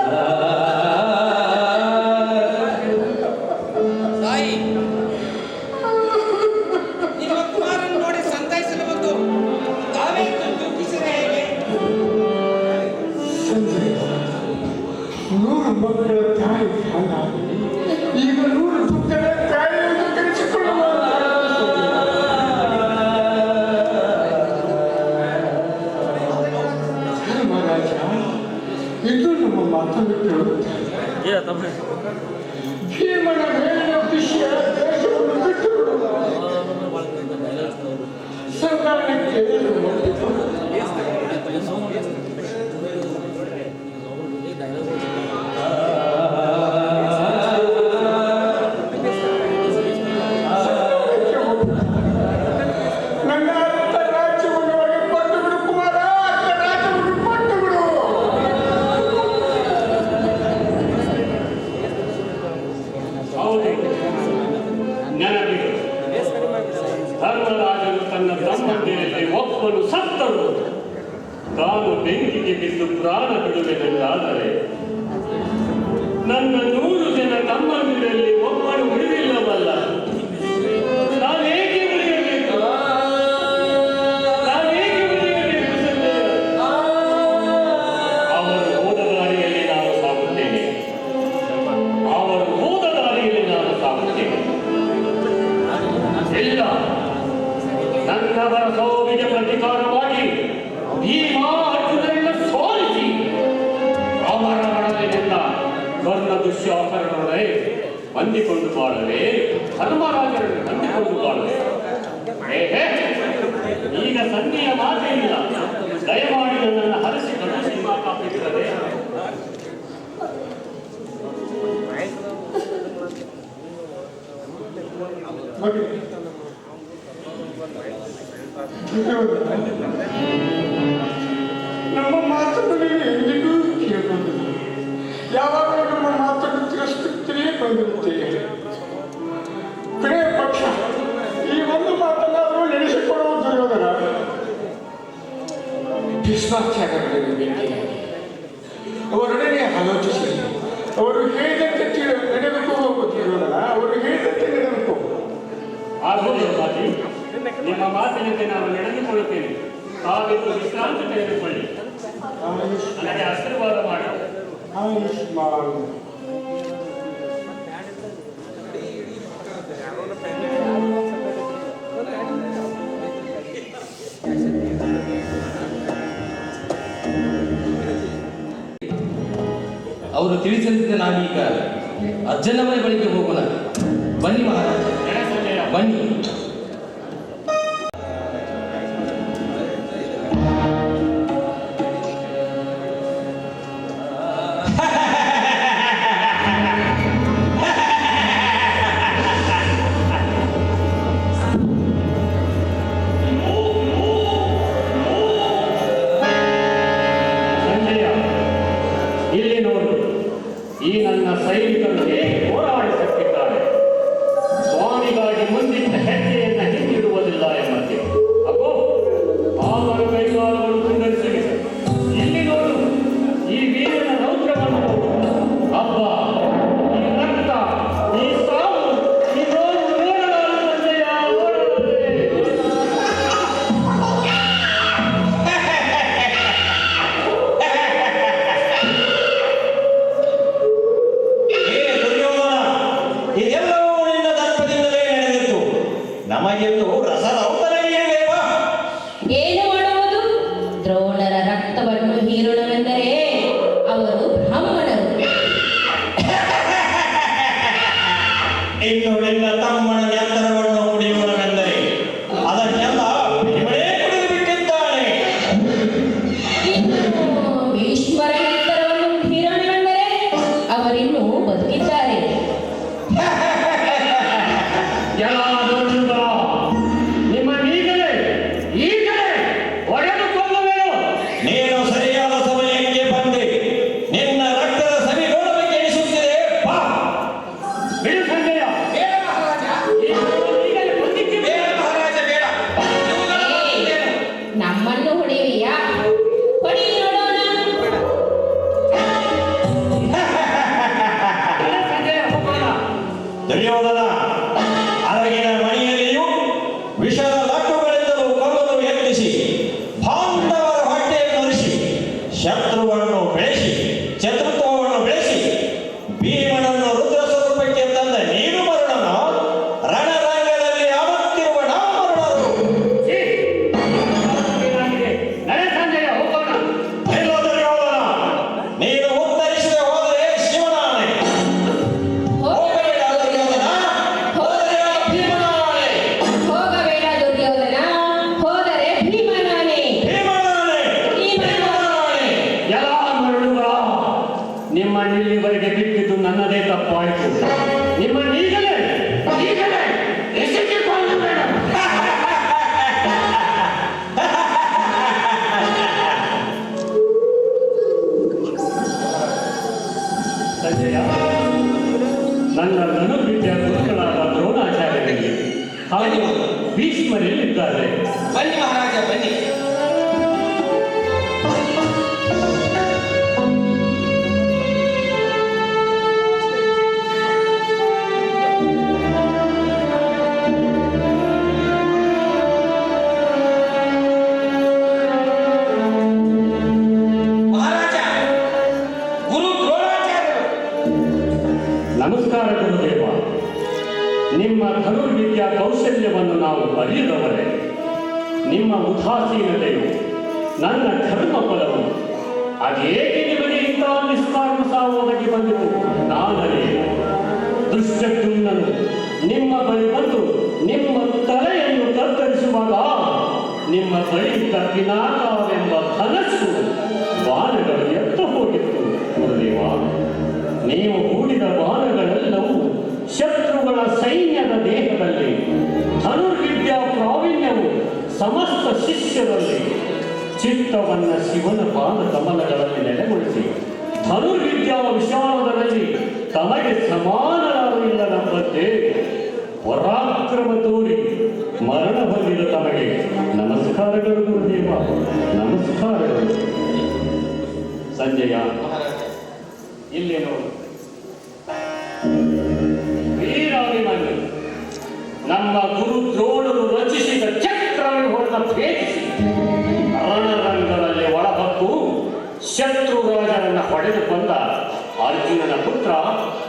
ತಾಯಿ, ನಿಮ್ಮ ಕುಮಾರನ್ನು ನೋಡಿ ಸಂತೈಸಲು ಬಂದು ತಾವೇ ದುಃಖಿಸಿದರೆ ಹೇಗೆ? ಸಂಜೆ 100 ಮಕ್ಕಳ ತಾಯಿ ಅಲ್ಲ, ಈಗ 100 ದುಃಖದ ತಾಯಿಯನ್ನು ಕರೆಸಿಕೊಳ್ಳುವ ಧರ್ಮರಾಜ, ಇದು ನಮ್ಮ ಮಾತನ್ನು ಕೇಳುತ್ತಾರೆ. ಭೀಮನ ಮೇಲಿನ ವಿಷಯ ದೇಶವನ್ನು ಬಿಟ್ಟು ಬಿಡುವ ಸಂಧಾನಕ್ಕೆ ನನ್ನ ಅರ್ಧ ರಾಜ್ಯವನ್ನು ಅವರಿಗೆ ಕೊಟ್ಟು ಬಿಡು ಕುಮಾರ, ಅರ್ಧ ರಾಜ್ಯವನ್ನು ಕೊಟ್ಟು ಬಿಡು. ಹೌದು, ನೆನಪಿದೆ. ಧರ್ಮರಾಜನು ತನ್ನ ತಮ್ಮಂದಿರಲ್ಲಿ ಒಬ್ಬನು ಸತ್ತರು ತಾನು ಬೆಂಕಿಗೆ ಬಿದ್ದು ಪ್ರಾಣ ಬಿಡುವೆನೆಂದಾದರೆ ನನ್ನ 100 ಜನ ತಮ್ಮಂದಿರಲ್ಲಿ ಒಬ್ಬನು ಉಳಿದಿಲ್ಲವಲ್ಲ. ನಾನೇಕೆ ಉಳಿಯಬೇಕು? ನಾನೇಕೆ ಉಳಿಯಬೇಕು ಸಂಜಯ? ಅವರು ಹೋದ ದಾರಿಯಲ್ಲಿ ನಾನು ಸಾಗುತ್ತೇನೆ. ಅವರು ಹೋದ ದಾರಿಯಲ್ಲಿ ನಾನು ಸಾಗುತ್ತೇನೆ. ಇಲ್ಲ, ನನ್ನವರ ಸಾವಿಗೆ ಪ್ರತಿಕಾರವಾಗಿ ಭೀಮಾ ಅರ್ಜುನರನ್ನು ಸೋಲಿಸಿ ಅವರ ಒಡಲಿನಿಂದ ಕರ್ಣ ದುಶ್ಯಾಸನರೊಡನೆ ಹೊಂದಿಕೊಂಡು ಬಾಳವೆ, ಧರ್ಮರಾಜರನ್ನು ಹೊಂದಿಕೊಂಡು ಬಾಳವೆ. ಈಗ ಸಂಧಿಯ ಮಾತೇ ಇಲ್ಲ. ದಯಮಾಡಿ ನನ್ನನ್ನು ಹರಿಸಿಕೊಂಡು ಸಿನಿಮಾ ಕಾಪಿರುತ್ತದೆ. ಮಗನೇ, ನಮ್ಮ ಮಾತನ್ನು ನೀನು ಎಂದಿಗೂ ಕೇಳುವುದಿಲ್ಲ. ಯಾವಾಗಲೂ ನಮ್ಮ ಮಾತನ್ನು ತಿರಸ್ಕರಿಸುತ್ತಲೇ ಬಂದಿರುತ್ತೇವೆ. ಕೊನೆ ಪಕ್ಷ ಈ ಒಂದು ಮಾತನ್ನಾದರೂ ನಡೆಸಿಕೊಳ್ಳುವ ದುರ್ಯೋಧನ ಭೀಷ್ಮಾಚಾರ್ಯರಲ್ಲಿ ಭೇಟಿಯಾಗಿ ಅವರೊಡನೆ ಆಲೋಚಿಸಿ ಅವರು ಹೇಳಿದಂತೆ ನಡೆಬೇಕು ಹೋಗುವ ದುರ್ಯೋಧನ, ಅವರು ಹೇಳಿದಂತೆ ನಡೆಬೇಕು. ಆಗುವುದಿಲ್ಲ ಬಾಜಿ, ನಿಮ್ಮ ಮಾತಿನಂತೆ ನಾನು ನಡೆದುಕೊಳ್ಳುತ್ತೇನೆ. ತಾವೆಂದು ವಿಶ್ರಾಂತಿ ತೆಗೆದುಕೊಳ್ಳಿ. ನನಗೆ ಆಶೀರ್ವಾದ ಮಾಡಿ. ಆಯುಷ್ಮಾನ್. ಅವರು ತಿಳಿಸಲಿದ್ದ ನಾವೀಗ ಅಜ್ಜನ ಮನೆ ಬಳಿಗೆ ಹೋಗೋಣ. ಬನ್ನಿ ಮಹಾರಾಜ, ಬನ್ನಿ. ಇಲ್ಲಿ ನೋಡು, ಈ ನನ್ನ ಸೈನಿಕರು ಹೇಗೆ ಹೋರಾಡಿಸುತ್ತಿದ್ದಾರೆ. ಸ್ವಾಮಿಗಾಗಿ ಮುಂದಿಟ್ಟ ಅದನ್ನೆಲ್ಲ ಭೀಮನೇ ಕುಡಿದು ಬಿಟ್ಟಿದ್ದಾನೆ. ಇನ್ನು ಭೀಷ್ಮರ ಉತ್ತರವನ್ನು ಹಿರಣ್ಯಂದರೆ ಅವರಿನ್ನೂ ಬದುಕಿದ್ದಾರೆ. ನಿಮ್ಮ ಈಗಲೇ ಒಡೆದು ಕೊಳ್ಳುವೆನು. ನೀನು ಸರಿಯಾದ ಸಮಯಕ್ಕೆ ಬಂದೆ. ನಿನ್ನ ರಕ್ತದ ಸವಿ ನೋಡಬೇಕು ಎನಿಸುತ್ತಿದೆ. ಬಾ. ಬಿಡು ಸಂಜಯ. ಬೇಡ ಮಹಾರಾಜ, ಈಗಲೇ ಬಂದಿಕ್ಕೆ ಬೇಡ ಮಹಾರಾಜ, ಬೇಡ. ಇವುಗಳ ಮಾತೇನು? ನಮ್ಮನ್ನು ಹೊಡೆಯುವಿಯಾ? ಹೊಡಿ ನೋಡೋಣ. ಸಂಜಯ ಹೋಗೋಣ. ದುರ್ಯೋಧನ ಅರಗಿನ ಮಣಿಯಲ್ಲಿಯೂ ವಿಷದ ಲಟ್ಟುಗಳಿಂದಲೂ ಕೊಲ್ಲಲು ಯತ್ನಿಸಿ ಬಾಂಧವರ ಹೊಟ್ಟೆಯನ್ನು ಉರಿಸಿ ಶತ್ರುವನ್ನು ಬೆಳೆಸಿ ಚತುರ್ಥವನ್ನು ಬೆಳೆಸಿ ಭೀಮನನ್ನು ರುದ್ರ ಸ್ವರೂಪಕ್ಕೆ ತಂದ ನೀನು ಮರುಳನ ರಣರಂಗದಲ್ಲಿ ಆಡುತ್ತಿರುವ ನಾವು ಮರುಳರು. ನಡೆ ಸಂಜಯ ಹೋಗೋಣ. ನಿಲ್ಲು ದುರ್ಯೋಧನ, ನೀನು ಉತ್ತರಿಸದೆ ಹೋದರೆ ಶಿವನಾಣೆ. ಹೋಗಬೇಡ ದುರ್ಯೋಧನ, ಹೋದರೆ ಭೀಮನಾಣೆ. ಹೋಗಬೇಡ ದುರ್ಯೋಧನ, ಹೋದರೆ ಭೀಮನಾನೆ. ಭೀಮನಾಣೆ. ಭೀಮನಾಣೆ. ಎಲ್ಲ ಮರಳುಗ, ನಿಮ್ಮನ್ನಿಲ್ಲಿವರೆಗೆ ಬಿಟ್ಟಿದ್ದು ನನ್ನದೇ ತಪ್ಪಾಯಿತು. ನಿಮ್ಮನ್ನೀಗಲೇ ಎಸೆದುಕೊಂಡು ಬೇಡ. ಸಂಜಯ, ನನ್ನ ಧನುರ್ವಿದ್ಯಾ ಗುರುಗಳಾದ ದ್ರೋಣಾಚಾರ್ಯರಲ್ಲಿ ಹಾಗೂ ಭೀಷ್ಮರಲ್ಲಿದ್ದಾರೆ. ಬನ್ನಿ ಮಹಾರಾಜ, ಬನ್ನಿ. ಮಹಾರಾಜ, ಗುರು ದ್ರೋಣಾಚಾರ್ಯರು. ನಮಸ್ಕಾರ ಗುರುದೇವ. ನಿಮ್ಮ ಧನುರ್ವಿದ್ಯಾ ಕೌಶಲ್ಯವನ್ನು ನಾವು ಅರಿಯದವರೇ. ನಿಮ್ಮ ಉದಾಸೀನತೆಯು ನನ್ನ ಧರ್ಮ ಫಲವು ಅದೇಕೆ ನಿಮಗೆ ಇಂಥ ನಿಷ್ಕಾರಣ ಸಾವು ಒದಗಿ ಬಂದಿತು ನಾನರಿಯೆ. ದುಷ್ಟದ್ಯುಮ್ನನು ನಿಮ್ಮ ಬಳಿ ಬಂದು ನಿಮ್ಮ ತಲೆಯನ್ನು ಕತ್ತರಿಸುವಾಗ ನಿಮ್ಮ ಬಳಿಯಿದ್ದ ಪಿನಾಕವೆಂಬ ಧನಸ್ಸು ಬಾಣಗಳು ಎತ್ತು ಹೋಗಿತ್ತು ಗುರುದೇವ. ನೀವು ಹೂಡಿದ ಬಾಣಗಳೆಲ್ಲವೂ ಶತ್ರುಗಳ ಸೈನ್ಯದ ದೇಹದಲ್ಲಿ, ಧನುರ್ವಿದ್ಯಾ ಪ್ರಾವೀಣ್ಯವು ಸಮಸ್ತ ಶಿಷ್ಯರಲ್ಲಿ, ಚಿತ್ತವನ್ನ ಶಿವನ ಪಾದ ಕಮಲಗಳಲ್ಲಿ ನೆಲೆಗೊಳಿಸಿ ಧನುರ್ವಿದ್ಯಾ ವಿಶಾಲದಲ್ಲಿ ತಮಗೆ ಸಮಾನರಾರು ಇಲ್ಲವೆಂಬಂತೆ ಪರಾಕ್ರಮ ತೋರಿ ಮರಣ ಹೊಂದಿದ ತಮಗೆ ನಮಸ್ಕಾರಗಳು ಗುರುದೇವ, ನಮಸ್ಕಾರಗಳು. ಸಂಜಯ, ಇಲ್ಲಿ ನೋಡು. ವೀರಾಭಿಮನ್ಯು ನಮ್ಮ ಗುರು ದ್ರೋಣರು ರಚಿಸಿದ ಚಕ್ರವ್ಯೂಹವನ್ನು ಭೇದಿಸಿ ರಣರಂಗದಲ್ಲಿ ಒಳಹೊಕ್ಕು ಶತ್ರು ರಾಜರನ್ನ ಹೊಡೆದು ಬಂದ ಅರ್ಜುನನ ಪುತ್ರ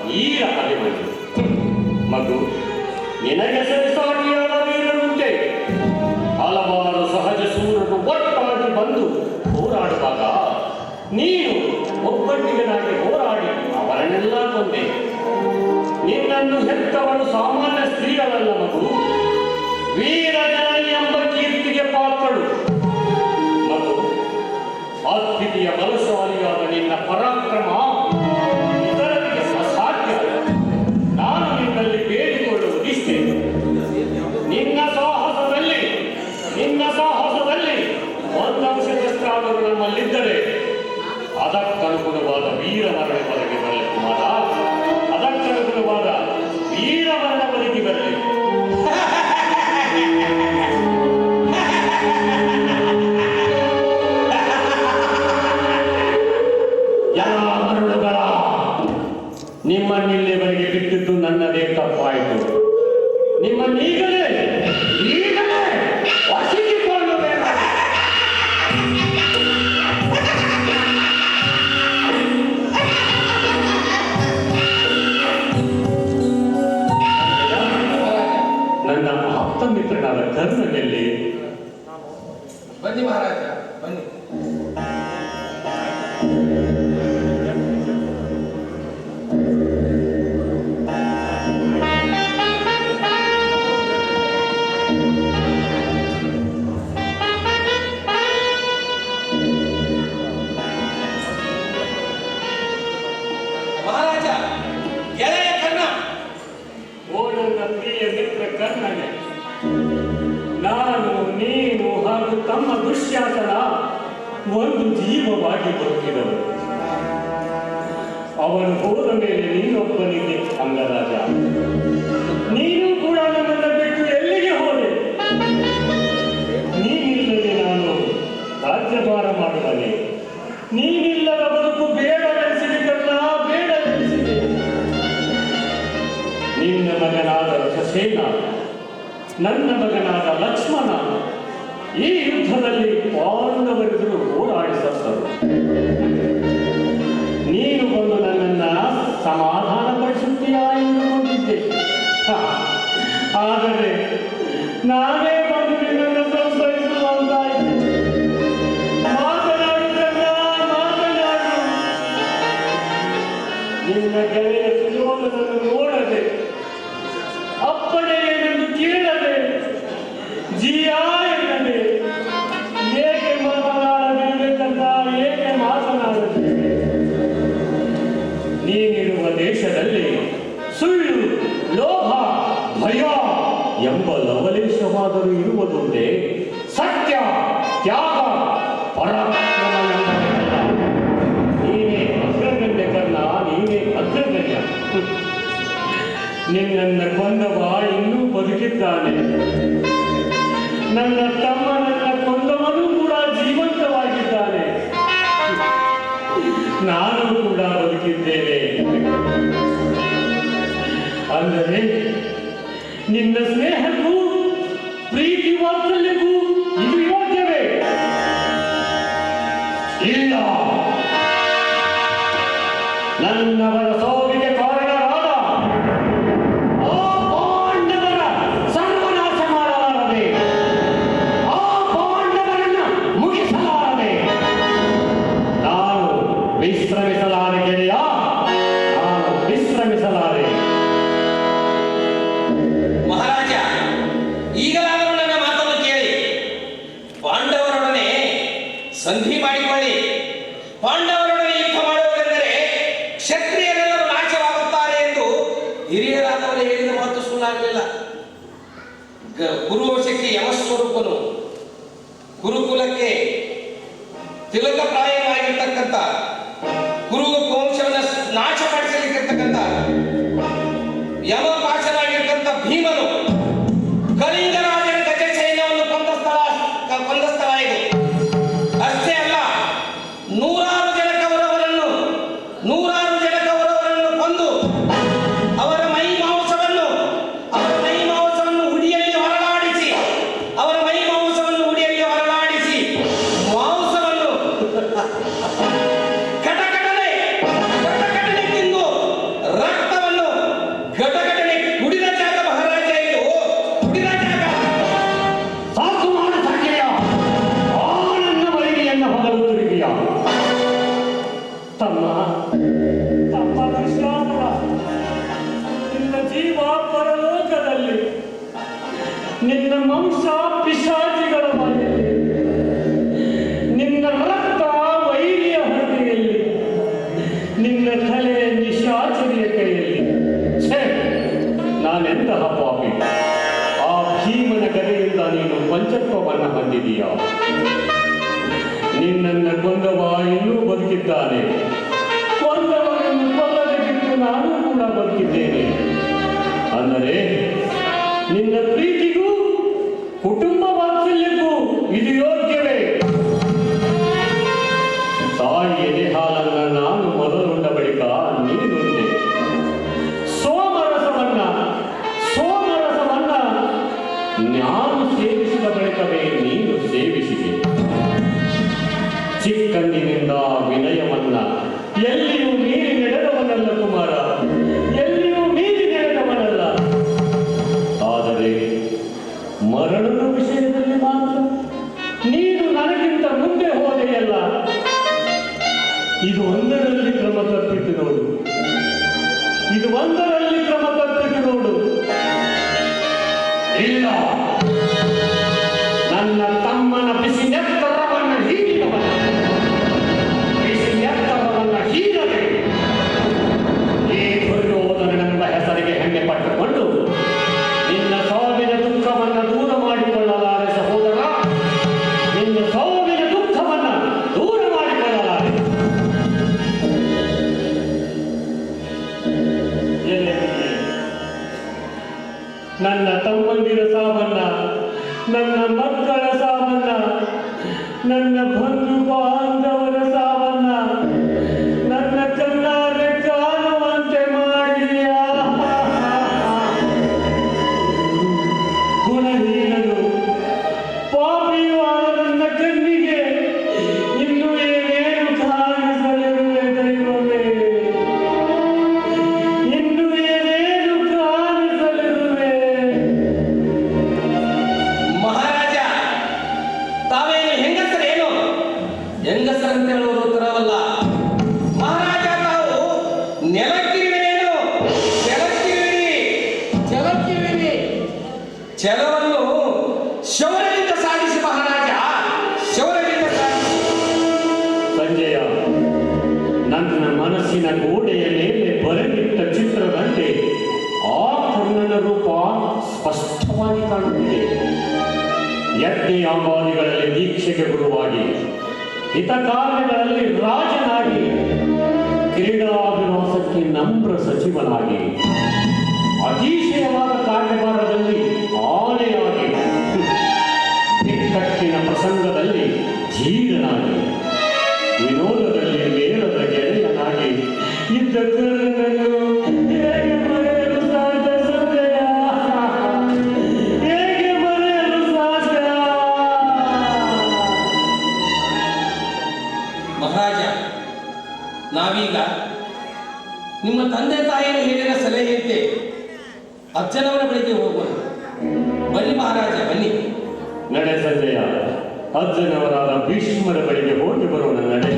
ವೀರ ಅಭಿಮನ್ಯು. ಮಗು, ನಿನಗೆ ಸರಿಸಾಟಿಯಾದ ವೀರರುಂಟೆ. ಹಲವಾರು ಸಹಜ ಸೂರರು ಒಟ್ಟಾಗಿ ಬಂದು ಹೋರಾಡುವಾಗ ನೀನು ಒಬ್ಬಟ್ಟಿಗನಾಗಿ ಹೋರಾಡಿ ಅವರನ್ನೆಲ್ಲ ಕೊಂದೆ. ನಿನ್ನನ್ನು ಹೆತ್ತವಳು ಸಾಮಾನ್ಯ ಸ್ತ್ರೀಗಳಲ್ಲ ಮಗು, ವೀರಜನನಿ ಎಂಬ ಕೀರ್ತಿಗೆ ಪಾತ್ರಳು. ಮಗು, ಅದ್ವಿತೀಯ ಬಲಶಾಲಿಯಾದ ನಿನ್ನ ಪರಾಕ್ರಮ ಇತರರಿಗೆ ಅಸಾಧ್ಯ. ನಾನು ನಿನ್ನಲ್ಲಿ ಬೇಡಿಕೊಳ್ಳುವುದಿಷ್ಟೇ, ನಿನ್ನ ಸಾಹಸದಲ್ಲಿ ಒಂದಂಶದಷ್ಟಾದರೂ ನಮ್ಮಲ್ಲಿದ್ದರೆ ಅದಕ್ಕನುಗುಣವಾದ ವೀರಮರಣ ಬದುಕಿ ಬರಲಿ ಕುಮಾರ, ಅದಕ್ಕನುಗುಣವಾದ ವೀರಮರಣ ಬದುಕಿ ಬರಲಿ. ಎಲ್ಲ ಮರಳುಗಳ, ನಿಮ್ಮನ್ನಿಲ್ಲಿವರೆಗೆ ಬಿಟ್ಟಿದ್ದು ನನ್ನದೇ ತಪ್ಪಾಯಿತು. ನಿಮ್ಮನ್ನೀಗಲೇ ವಶಿಸಿಕೊಳ್ಳಬೇಕು. ನನ್ನ ಆಪ್ತ ಮಿತ್ರನಾದ ಕರ್ಣನಲ್ಲಿ. ಬನ್ನಿ ಮಹಾರಾಜ, ಬನ್ನಿ. ತಮ್ಮ ದುಶ್ಯಾಸನ ಒಂದು ಜೀವವಾಗಿ ಬದುಕಿದವರು. ಅವನು ಹೋದ ಮೇಲೆ ನೀನೊಬ್ಬನಿಗೆ ಅಂಗರಾಜ. ನೀನು ಕೂಡ ನನ್ನನ್ನು ಬಿಟ್ಟು ಎಲ್ಲಿಗೆ ಹೋದೆ? ನೀನಿಲ್ಲದೆ ನಾನು ರಾಜ್ಯಭಾರ ಮಾಡುವನೆ. ನೀನಿಲ್ಲದ ಬದುಕು ಬೇಡವೆನಿಸಿದೆ ಕರ್ಣ, ಬೇಡವೆನಿಸಿದೆ. ನಿನ್ನ ಮಗನಾದ ರಥಸೇನ, ನನ್ನ ಮಗನಾದ ಲಕ್ಷ್ಮಣ ಈ ಯುದ್ಧದಲ್ಲಿ ಪಾಂಡವರೆದುರು ಹೋರಾಡಿ ಸತ್ತರು. ನೀನು ಬಂದು ನನ್ನನ್ನ ಸಮಾಧಾನ ಪಡಿಸುತ್ತೀಯಾ ಎಂದುಕೊಂಡಿದ್ದೆ. ಆದರೆ ನಾನೇ ಬಂದು ನಿನ್ನನ್ನು ಸಂತೈಸುವಂತಾಯಿತು. ಮಾತನಾಡುತ್ತಲ್ಲ, ಮಾತನಾಡು. ನಿನ್ನ ಗೆಳೆಯ ಸುಯೋಧನನ್ನು ನೋಡದೆ, ಅಪ್ಪಣೆ ಏನೆಂದು ಕೇಳದೆ, ಜಿಯಾ ಎನ್ನದೆ ಏಕೆ ಮಾತನಾಡಬೇಕಂತ, ಏಕೆ ಮಾತನಾಡಬೇಕು? ನೀನಿರುವ ದೇಶದಲ್ಲಿ ಸುಳ್ಳು, ಲೋಭ, ಭಯ ಎಂಬ ಲವಲೇಶವಾದರೂ ಇರುವುದುಂಟೆ? ಸತ್ಯ, ತ್ಯಾಗ, ಪರಾಕ್ರಮ ಎಂಬ ನೀನೇ ಅಗ್ರಗಣ್ಯ ಕರ್ಣ, ನೀನೇ ಅಗ್ರಗಣ್ಯ. ನಿನ್ನನ್ನು ಕೊಂದವ ಇನ್ನೂ ಬದುಕಿದ್ದಾನೆ. ನನ್ನ ತಮ್ಮನನ್ನ ಕೊಂದವನು ಕೂಡ ಜೀವಂತವಾಗಿದ್ದಾನೆ. ನಾನು ಕೂಡ ಬದುಕಿದ್ದೇನೆ. ಅಂದರೆ ನಿನ್ನ ಸ್ನೇಹಕ್ಕೂ ಪ್ರೀತಿ ವಾತ್ಸಲ್ಯಕ್ಕೂ ಇದು ಯೋಗ್ಯವೇ? ಇಲ್ಲ. ನನ್ನವರ ಸಾವಿಗೆ ಕಾರಣರಾದ ಆ ಪಾಂಡವರ ಸರ್ವನಾಶ ಮಾಡಲಾರದೆ, ಆ ಪಾಂಡವರನ್ನ ಮುಗಿಸಲಾರದೆ ನಾನು ವಿಶ್ರಮಿಸಲಾರೆ ಗೆಳೆಯ, ನಾನು ವಿಶ್ರಮಿಸಲಾರೆ. ಮಹಾರಾಜ, ಈಗಲಾದರೂ ನನ್ನ ಮಾತನ್ನು ಕೇಳಿ. ಪಾಂಡವರೊಡನೆ ಸಂಧಿ ಮಾಡಿಕೊಳ್ಳಿ. ಪಾಂಡವರೊಡನೆ ಯುದ್ಧ ಮಾಡುವುದೆಂದರೆ ಕ್ಷತ್ರಿಯರೆಲ್ಲರೂ ನಾಶವಾಗುತ್ತಾರೆ ಎಂದು ಹಿರಿಯರಾದವರು ಹೇಳಿದ ಮಾತು ಸುಳ್ಳಾಗಲಿಲ್ಲ. ಕುರುವಂಶಕ್ಕೆ ಯಮಸ್ವರೂಪನು, ಗುರುಕುಲಕ್ಕೆ ತಿಲಕಪ್ರಾಯವಾಗಿರ್ತಕ್ಕಂಥ ಕುರು ವಂಶವನ್ನು ನಾಶಪಡಿಸಲಿಕ್ಕಿರ್ತಕ್ಕಂಥ ಯಮಪಾಶನಾಗಿರ್ತಕ್ಕಂಥ ಭೀಮನು ಕಳಿಂಗರಾಜನ ಗಜ ಸೈನ್ಯವನ್ನು ಕೊಂದ ಸ್ಥಳ ಇದು. ಅಷ್ಟೇ ಅಲ್ಲ, ನೂರಾರು ಜನ ಕೌರವರನ್ನು ಕೊಂದು ಅವರ ಮೈ ಮಾಂಸವನ್ನು ಹುಡಿಯಲ್ಲಿ ಹೊರಲಾಡಿಸಿ ಮಾಂಸವನ್ನು ಕಟಕಟನೆ ತಿಂದು ರಕ್ತವನ್ನು ಘಟಘಟನೆ ಕುಡಿದ ಜಾಗ ಮಹಾರಾಜ, ಇದು ಕುಡಿದ ಜಾಗ. ಸಾಕು ಮಾಡ ಸಾಕೆಯ, ನನ್ನ ಮೈಲಿಯನ್ನು ಹೊಗಲುತ್ತಿರುವೆಯ ತಮ್ಮ ವಿಶ್ರಾಮ. ನಿನ್ನ ಜೀವ ಪರಲೋಕದಲ್ಲಿ, ನಿನ್ನ ಮಾಂಸ ಪಿಶಾಚಿಗಳ ಮನೆಯಲ್ಲಿ, ನಿನ್ನ ರಕ್ತ ವೈರಿಯ ಹೊಟ್ಟೆಯಲ್ಲಿ, ನಿನ್ನ ತಲೆ ನಿಶಾಚರಿಯ ಕೈಯಲ್ಲಿ. ಛೇ, ನಾನೆಂತಹ ಪಾಪಿ! ಆ ಭೀಮನ ಗದೆಯಿಂದ ನೀನು ಪಂಚತ್ವವನ್ನು ಹೊಂದಿದೀಯ. ನಿನ್ನನ್ನು ಕೊಂದವ ಇನ್ನೂ ಬದುಕಿದ್ದಾನೆ. ಕೊಂದವನನ್ನು ಕೊಲ್ಲದೆ ಬಿಟ್ಟು ನಾನು ಕೂಡ ಬದುಕಿದ್ದೇನೆ. ಅಂದರೆ ನಿನ್ನ ಪ್ರೀತಿಗೂ ಕುಟುಂಬ ವಾತ್ಸಲ್ಯಕ್ಕೂ ಇದು ಯೋಗ್ಯವೇ? ತಾಯಿ ಎದೆ ಹಾಲನ್ನ ನಾನು ಮೊದಲುಂಡ ಬಳಿಕ ನೀನುಂಡೆ. ಸೋಮರಸವನ್ನ ನಾನು ಸೇವಿಸಿದ ಬಳಿಕವೇ ನೀನು ಸೇವಿಸಿದೆ. ಚಿಕ್ಕಂದಿನಿಂದ ವಿನಯವನ್ನ ಎಲ್ಲಿಯೂ ಮೀರಿ ನಡೆದವನಲ್ಲ ಕುಮಾರ, ಎಲ್ಲಿಯೂ ಮೀರಿ ನಡೆದವನಲ್ಲ. ಆದರೆ ಮರಣದ ವಿಷಯದಲ್ಲಿ ಮಾತ್ರ ಮಕ್ಕಳ ಸಾವನ್ನ, ನನ್ನ ಬಂಧು ಬಾಂಧವರ ಸಾವನ್ನ ನನ್ನ ಕಣ್ಣಾರೆ ಕಾಣುವಂತೆ ಮಾಡಿದೆಯಾ? ಗುಣಹೀನನು ಪಾಪಿಯೂ ಆದ ನನ್ನ ಕಣ್ಣಿಗೆ ಇನ್ನು ಏನೇನು ಕಾಣಿಸಲಿರುವೆ ದೈವವೇ, ಇನ್ನು ಏನೇನು ಕಾಣಿಸಲಿರುವೆ. ಮಹಾರಾಜ, ತಾವೇನು ಹೆಂಗಸರೇನು? ಹೆಂಗಸರಂತ ಹೇಳುವುದು ಉತ್ತರವಲ್ಲ ಮಹಾರಾಜ. ತಾವು ನೆಲಕ್ಕಿರುವಿರೇನು? ಜಲಕ್ಕಿವಿರಿ. ಛಲವನ್ನು ಶೌರ್ಯದಿಂದ ಸಾಧಿಸಿ ಮಹಾರಾಜ, ಶೌರ್ಯದಿಂದ ಸಾಧಿಸಿ. ಸಂಜಯ, ನನ್ನ ಮನಸ್ಸಿನ ಗೋಡೆಯ ಮೇಲೆ ಬರೆದಿಟ್ಟ ಚಿತ್ರದಂತೆ ಆ ಕರ್ಣನ ರೂಪ ಸ್ಪಷ್ಟವಾಗಿ ಕಾಣುತ್ತಿದೆ. ಯಜ್ಞಯಾಗಾದಿಗಳಲ್ಲಿ ದೀಕ್ಷೆಗೆ ಗುರುವಾಗಿ, ಹಿತಕಾರ್ಯಗಳಲ್ಲಿ ರಾಜನಾಗಿ, ಕ್ರೀಡಾಭಿಲಾಸಕ್ಕೆ ನಮ್ರ ಸಚಿವನಾಗಿ, ಅತಿಶಯವಾದ ಕಾರ್ಯಭಾರದಲ್ಲಿ ಆನೆಯಾಗಿ, ಬಿಕ್ಕಟ್ಟಿನ ಪ್ರಸಂಗದಲ್ಲಿ ಧೀರನಾಗಿ, ವಿನೋದದಲ್ಲಿ ಮೇಳದ ಗೆಳೆಯನಾಗಿ ಇದ್ದ ಕರ್ಣನನ್ನು ಹೇಗೆ ಮರೆಯಲು ಸಾಧ್ಯ ಸಂಜಯ? ಹೇಗೆ ಮರೆಯಲು ಸಾಧ್ಯ? ಮಹಾರಾಜ, ನಾವೀಗ ನಿಮ್ಮ ತಂದೆ ತಾಯಿಯರು ಹೇಳಿದ ಸಲಹೆಯಂತೆ ಅಜ್ಜನವರ ಬಳಿಗೆ ಹೋಗೋಣ. ಬನ್ನಿ ಮಹಾರಾಜ, ಬನ್ನಿ. ನಡೆ ಸಂಜಯ, ಅಜ್ಜನವರಾದ ಭೀಷ್ಮರ ಬಳಿಗೆ ಹೋಗಿ ಬರೋಣ. ನಡೆ.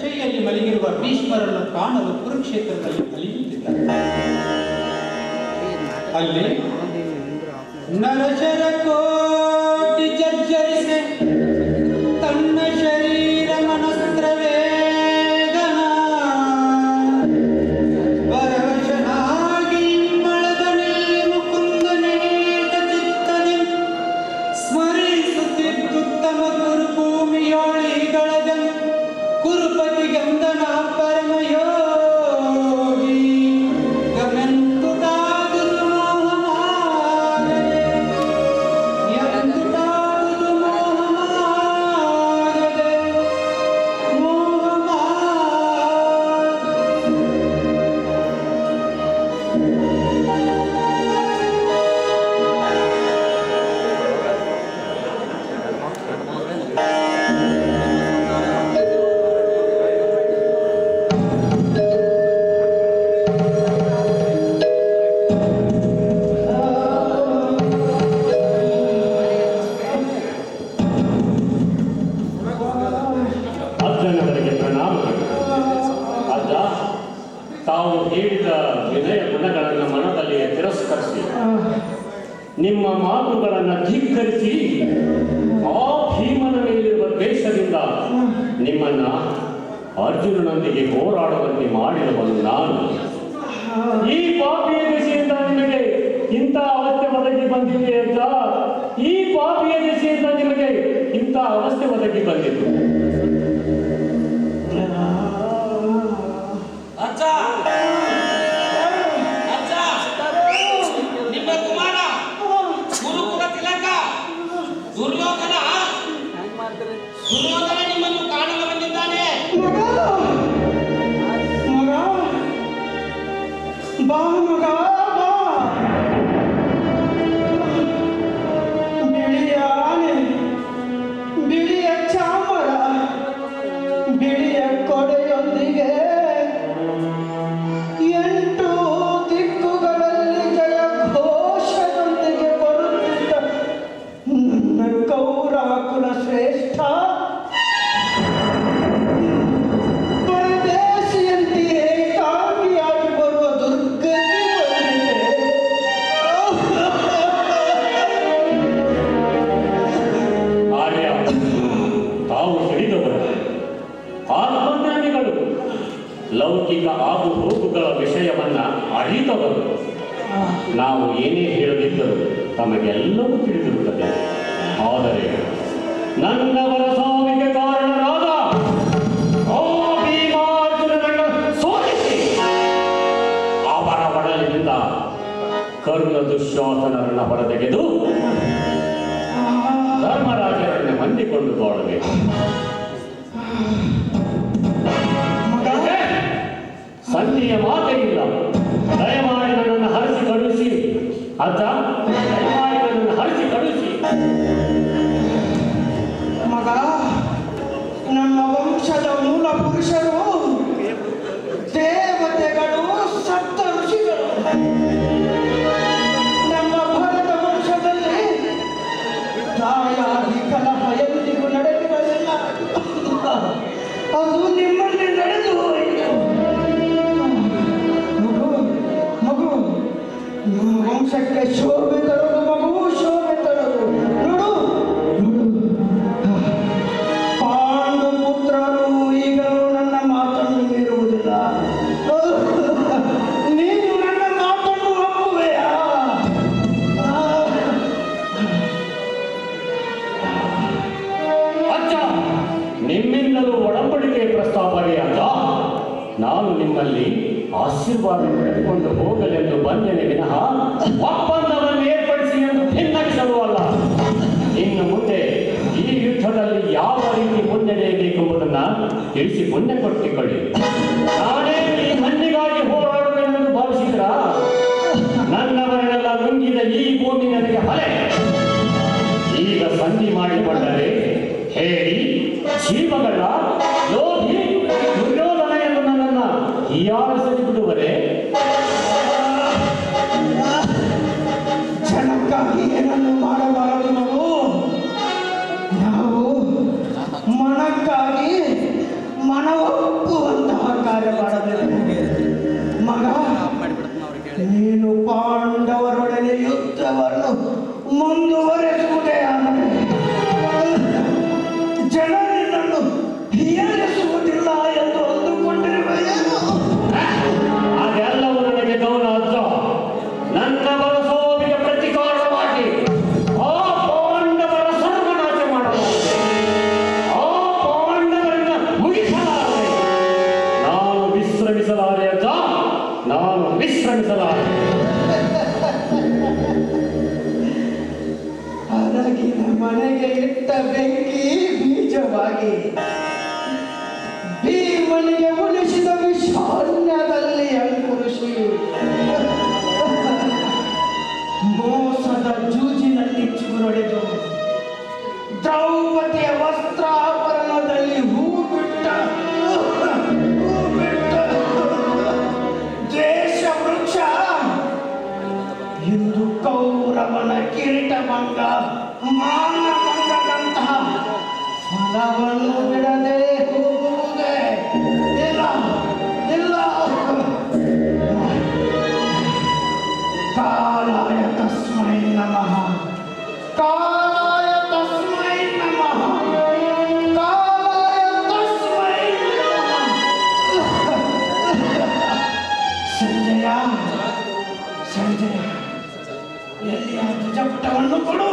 ಶೈಯಲ್ಲಿ ಮಲಗಿರುವ ಭೀಷ್ಮರನ್ನು ಕಾಣಲು ಕುರುಕ್ಷೇತ್ರದಲ್ಲಿ ಅಲಿಯುತ್ತಿದ್ದಾರೆ. ಅಲ್ಲಿ ನರಶರ ಕೋಟಿ ಜರ್ಜರಿಸಿ ತನ್ನ ಶರೀರ ಮನಸ್ತ್ರ ವೇದನ ಪರವಶನಾಗಿ ಮಳದನೆ ಮುಕುಂದನೇತ ಚಿತ್ತನೆ ಸ್ಮರಿಸುತ್ತಿದ್ದುತ್ತಮ ಕುರುಭೂಮಿಯೋಳಿಗಳದ ಕುರುಪತಿ ಗಂಧನ ಪರಮಯೋಗಿ ಗಮಂತುತಾಗುದು ಮೋಹಮಾಗದೆ ಯಂತುತಾಗುದು ಮೋಹಮಾಗದೆ ಮೋಹಮಾಗದೆ. ಅಜ್ಜನವರಿಗೆ ಪ್ರಣಾಮಗಳು. ಅಜ್ಜ, ತಾವು ಹೇಳಿದ ವಿನಯ ಗುಣಗಳನ್ನು ಮನದಲ್ಲಿ ತಿರಸ್ಕರಿಸಿ, ನಿಮ್ಮ ಮಾತುಗಳನ್ನು ಧಿಕ್ಕರಿಸಿ, ಆ ಭೀಮನ ಮೇಲಿರುವ ದ್ವೇಷದಿಂದ ನಿಮ್ಮನ್ನ ಅರ್ಜುನನೊಂದಿಗೆ ಹೋರಾಡುವಂತೆ ಮಾಡಿರುವುದು ನಾನು. ಈ ಪಾಪಿಯ ದಿಸೆಯಿಂದ ನಿಮಗೆ ಇಂಥ ಅವಸ್ಥೆ ಒದಗಿ ಬಂದಿದೆ ಅಂತ, ಈ ಪಾಪಿಯ ದಿಸೆಯಿಂದ ನಿಮಗೆ ಇಂಥ ಅವಸ್ಥೆ ಒದಗಿ ಬಂದಿತ್ತು. ಅಜ್ಜ, ಅಜ್ಜ, ನಿಮ್ಮ ಕುಮಾರ ಗುರುಕುಲ ತಿಲಕ ದುರ್ಯೋಧನ ನಿಮ್ಮನ್ನು ಕಾಣಲು ಬಂದಿದ್ದಾನೆ. ಮಗ ಬಾ ಮಗ ಬಾ. ಬಿಳಿಯ ಆನೆ, ಬಿಳಿಯ ಚಾಮರ, ಬಿಳಿಯ ಕೊಡೆಯೊಂದಿಗೆ 8 ದಿಕ್ಕುಗಳಲ್ಲಿ ಜಯ ಘೋಷದೊಂದಿಗೆ ಬರುತ್ತಿದ್ದ ನನ್ನ ಕೌರವ ಕುಲ ಶ್ರೇಷ್ಠ ಪರದೇಶಿಯಂತೆಯೇ ಕಾಂಗಿಯಾಗಿ ಬರುವ ದುರ್ಗತಿ ಬಂದಿದೆ. ಆರ್ಯ, ತಾವು ತಿಳಿದವರು, ಆತ್ಮಜ್ಞಾನಿಗಳು, ಲೌಕಿಕ ಆಗು ಹೋಗುಗಳ ವಿಷಯವನ್ನ ಅರಿತವರು. ನಾವು ಏನೇ ಹೇಳದಿದ್ದರೂ ತಮಗೆಲ್ಲವೂ ತಿಳಿದಿರುತ್ತದೆ. ಆದರೆ ನನ್ನವರ ಸಾವಿಗೆ ಕಾರಣರಾದ ಆ ಭೀಮಾರ್ಜುನನನ್ನು ಸೋಲಿಸಿ ಅವರ ಒಡಲಿನಿಂದ ಕರ್ಣ ದುಶ್ಯಾಸನರನ್ನ ಹೊರತೆಗೆದು ಧರ್ಮರಾಜರನ್ನು ಹೊಂದಿಕೊಂಡು ಬಾಳಬೇಕು. ಸಂಧಿಯ ಮಾತೇ ಇಲ್ಲ. ದಯಮಾಡಿ ನನ್ನನ್ನು ಹರಿಸಿ ಕಳುಹಿಸಿ. ಅತ್ತ ದಯಮಾಡಿ ನನ್ನನ್ನು ಹರಿಸಿ ಕಳುಹಿಸಿ. ಮಗ, ನಮ್ಮ ವಂಶದ ಮೂಲ ಪುರುಷರು ದೇವತೆಗಳು, ಸಪ್ತ ಋಷಿಗಳು. ನಮ್ಮ ಭಾರತ ವಂಶದಲ್ಲಿ ದಾಯಾದಿ ಕಲಹ ಎಂದಿಗೂ ನಡೆದಿರಲಿಲ್ಲ. ಅದು ನಿಮ್ಮಲ್ಲಿ ನಡೆದು ಹೋಯಿತು. ಮಗು, ನಿಮ್ಮ ವಂಶಕ್ಕೆ ಶೋಭೆ ತರೋದು ಮಗು, ಶೋಭೆ ತರೋದು. ನೋಡು, ಪಾಂಡು ಪುತ್ರರು ಈಗಲೂ ನನ್ನ ಮಾತನ್ನು ಮೀರುವುದಿಲ್ಲ. ನೀನು ನನ್ನ ಮಾತನ್ನು ಒಪ್ಪುವೆಯಾ? ಅಜ್ಜ, ನಿಮ್ಮಿಂದಲೂ ಒಡಂಬಡಿಕೆ ಪ್ರಸ್ತಾಪವೇ ಅಲ್ಲ. ನಾನು ನಿಮ್ಮಲ್ಲಿ ಆಶೀರ್ವಾದ ಪಡೆದುಕೊಂಡು ಹೋಗಲೆಂದು ಬಂದೆನೆ ವಿನಃ ಒಪ್ಪಂದವನ್ನು ಏರ್ಪಡಿಸಿ ಎಂದು ಭಿನ್ನಗಿಸಲು ಅಲ್ಲ. ಇನ್ನು ಮುಂದೆ ಈ ಯುದ್ಧದಲ್ಲಿ ಯಾವ ರೀತಿ ಮುನ್ನಡೆಯಬೇಕೆಂಬುದನ್ನ ತಿಳಿಸಿ ಪುಣ್ಯ ಕೊಟ್ಟಿಕೊಳ್ಳಿ. ನಾನೇ ಈ ಮಣ್ಣಿಗಾಗಿ ಹೋರಾಡುವೆನೆಂದು ಭಾವಿಸಿದ್ರ ನನ್ನವರೆಲ್ಲ ನುಂಗಿದ ಈ ಭೂಮಿ ನನಗೆ ಹೊರೆ. ಈಗ ಸಂಧಿ ಮಾಡಿಕೊಂಡರೆ ಹೇಳಿ ಜೀವಗಳ ಲೋಭಿ ದುರ್ಯೋಧನ ಎಂದು ನನ್ನನ್ನು ಹೀಯಾಳಿಸಲಿ ಬಿಡುವರೆ? ಜನಕ್ಕಾಗಿ ಏನನ್ನು ಮಾಡಬಾರದು ಮಗು. ನಾವು ಮನಕ್ಕಾಗಿ ಮನವೊಪ್ಪುವಂತಹ ಕಾರ್ಯ ಮಾಡಬೇಕು. ಮಗ, ನೀನು ಪಾಂಡವರೊಡನೆ ಯುದ್ಧವನ್ನು ಮುಂದುವರೆಸುವುದೇ ಆದರೆ ಜನರನ್ನು ಹೀಯಾಳಿಸುವುದಿಲ್ಲ ಎಂದು ಅಂದುಕೊಂಡಿರುವೆಯೇನು? ಅದೆಲ್ಲವೂ ನನಗೆ ಗೌನ ಅಜ್ಜ. ನನ್ನವರ ಸೋವಿಗೆ ಪ್ರತಿಕಾರವಾಗಿ ಆ ಪಾಂಡವರ ಸರ್ವನಾಶ ಮಾಡಲಾಗಿದೆ. ಆ ಪಾಂಡವರನ್ನ ಮುಗಿಸಲಾರೆ. ನಾನು ವಿಶ್ರಮಿಸಲಾರೆ ಅಜ್ಜ, ನಾನು ವಿಶ್ರಮಿಸಲಾರೆ. ಅರಗಿನ ಮನೆಗೆ ಇಟ್ಟ ಬೆಂಕಿ ಬೀಜವಾಗಿ ಭೀಮನಿಗೆ ಉಳಿಸಿದ ವಿಷಾನ್ಯದಲ್ಲಿ ಅಂಕುರಿಸಿ ಮೋಸದ ಜೂಜಿನಲ್ಲಿ ಚೂರೊಡೆದು ದ್ರೌಪದಿಯ ವಸ್ತ್ರಾಭರಣದಲ್ಲಿ ಹೂ ಬಿಟ್ಟ ದ್ವೇಷ ವೃಕ್ಷ ಇಂದು ಕೌರವನ ಕಿರೀಟ ಭಂಗ, ಮಾನಭಂಗದಂತಹ ಫಲವನ್ನು ಬಿಡದೆ ಹೋಗುವುದೇ ಇಲ್ಲ. ಕಾಲಾಯ ತಸ್ಮೈ ನಮಃ, ಕಾಲಾಯ ತಸ್ಮೈ ನಮಃ, ಕಾಲಾಯ ತಸ್ಮೈ ನಮಃ. ಸಂಜಯ, ಎಲ್ಲಿ ಆ ಧ್ವಜಪಟವನ್ನು ಕೊಡು.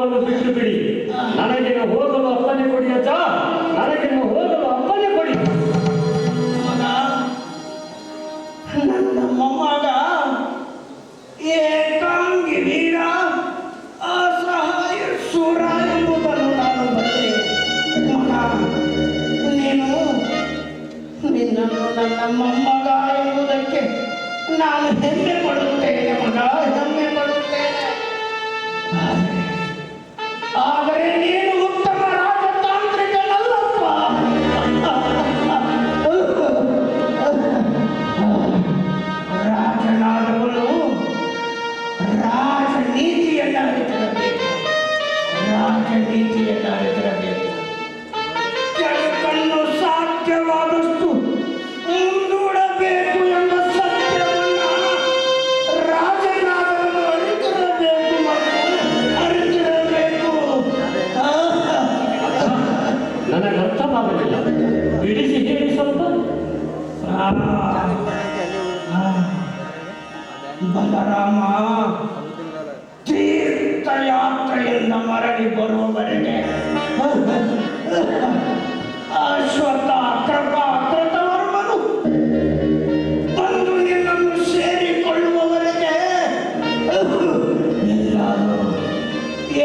ಮಾತನ್ನು ಬಿಟ್ಟು ಬಿಡಿ. ನನಗಿನ್ನು ಹೋಗಲು ಅಪ್ಪನೆ ಕೊಡಿ ಅಜ್ಜ, ನನಗಿನ್ನು ಹೋಗಲು ಅಪ್ಪನೆ ಕೊಡಿ. ಮಗ, ನನ್ನ ಮೊಮ್ಮಗ ಏಕಾಂಗಿ ವೀರ ಅಸಹಾಯ ಶೂರ ಎಂಬುದನ್ನು ನಾನು ಬಲ್ಲೆ. ಮಗ, ನೀನು ನಿನ್ನನ್ನು ನನ್ನ ಮೊಮ್ಮಗ ಎಂಬುದಕ್ಕೆ ನಾನು ಹೆಮ್ಮೆ ಪಡುತ್ತೇನೆ ಮಗ, ಹೆಮ್ಮೆ ಪಡುತ್ತೇನೆ. ಆದರೆ ನೀನು ಉತ್ತಮ ರಾಜತಾಂತ್ರಿಕನಲ್ಲಪ್ಪ. ರಾಜನಾದವನು ರಾಜನೀತಿಯನ್ನು ಅರಿತಿರಬೇಕು, ರಾಜನೀತಿಯನ್ನು ಅರಿತಿರಬೇಕು. ಕೆಳಕನ್ನು ಸಾಧ್ಯವಾದಷ್ಟು ಮುಂದೂಡಬೇಕು ಎಂಬ ಸತ್ಯವನ್ನು ರಾಜನಾದವನು ಅರಿತಿರಬೇಕು ಮತ್ತು ಅರಿತಿರಬೇಕು. ನನಗೆ ಅರ್ಥವಾಗಲಿಲ್ಲ, ಬಿಡಿಸಿ ಹೇಳಿ ಸ್ವಲ್ಪ. ಬಲರಾಮ ತೀರ್ಥಯಾತ್ರೆಯಿಂದ ಮರಳಿ ಬರುವವರೆಗೆ ಅಶ್ವತ್ಥ ಕೃತವರ್ಮನು ಬಂದು ನಿನ್ನನ್ನು ಸೇರಿಕೊಳ್ಳುವವರೆಗೆ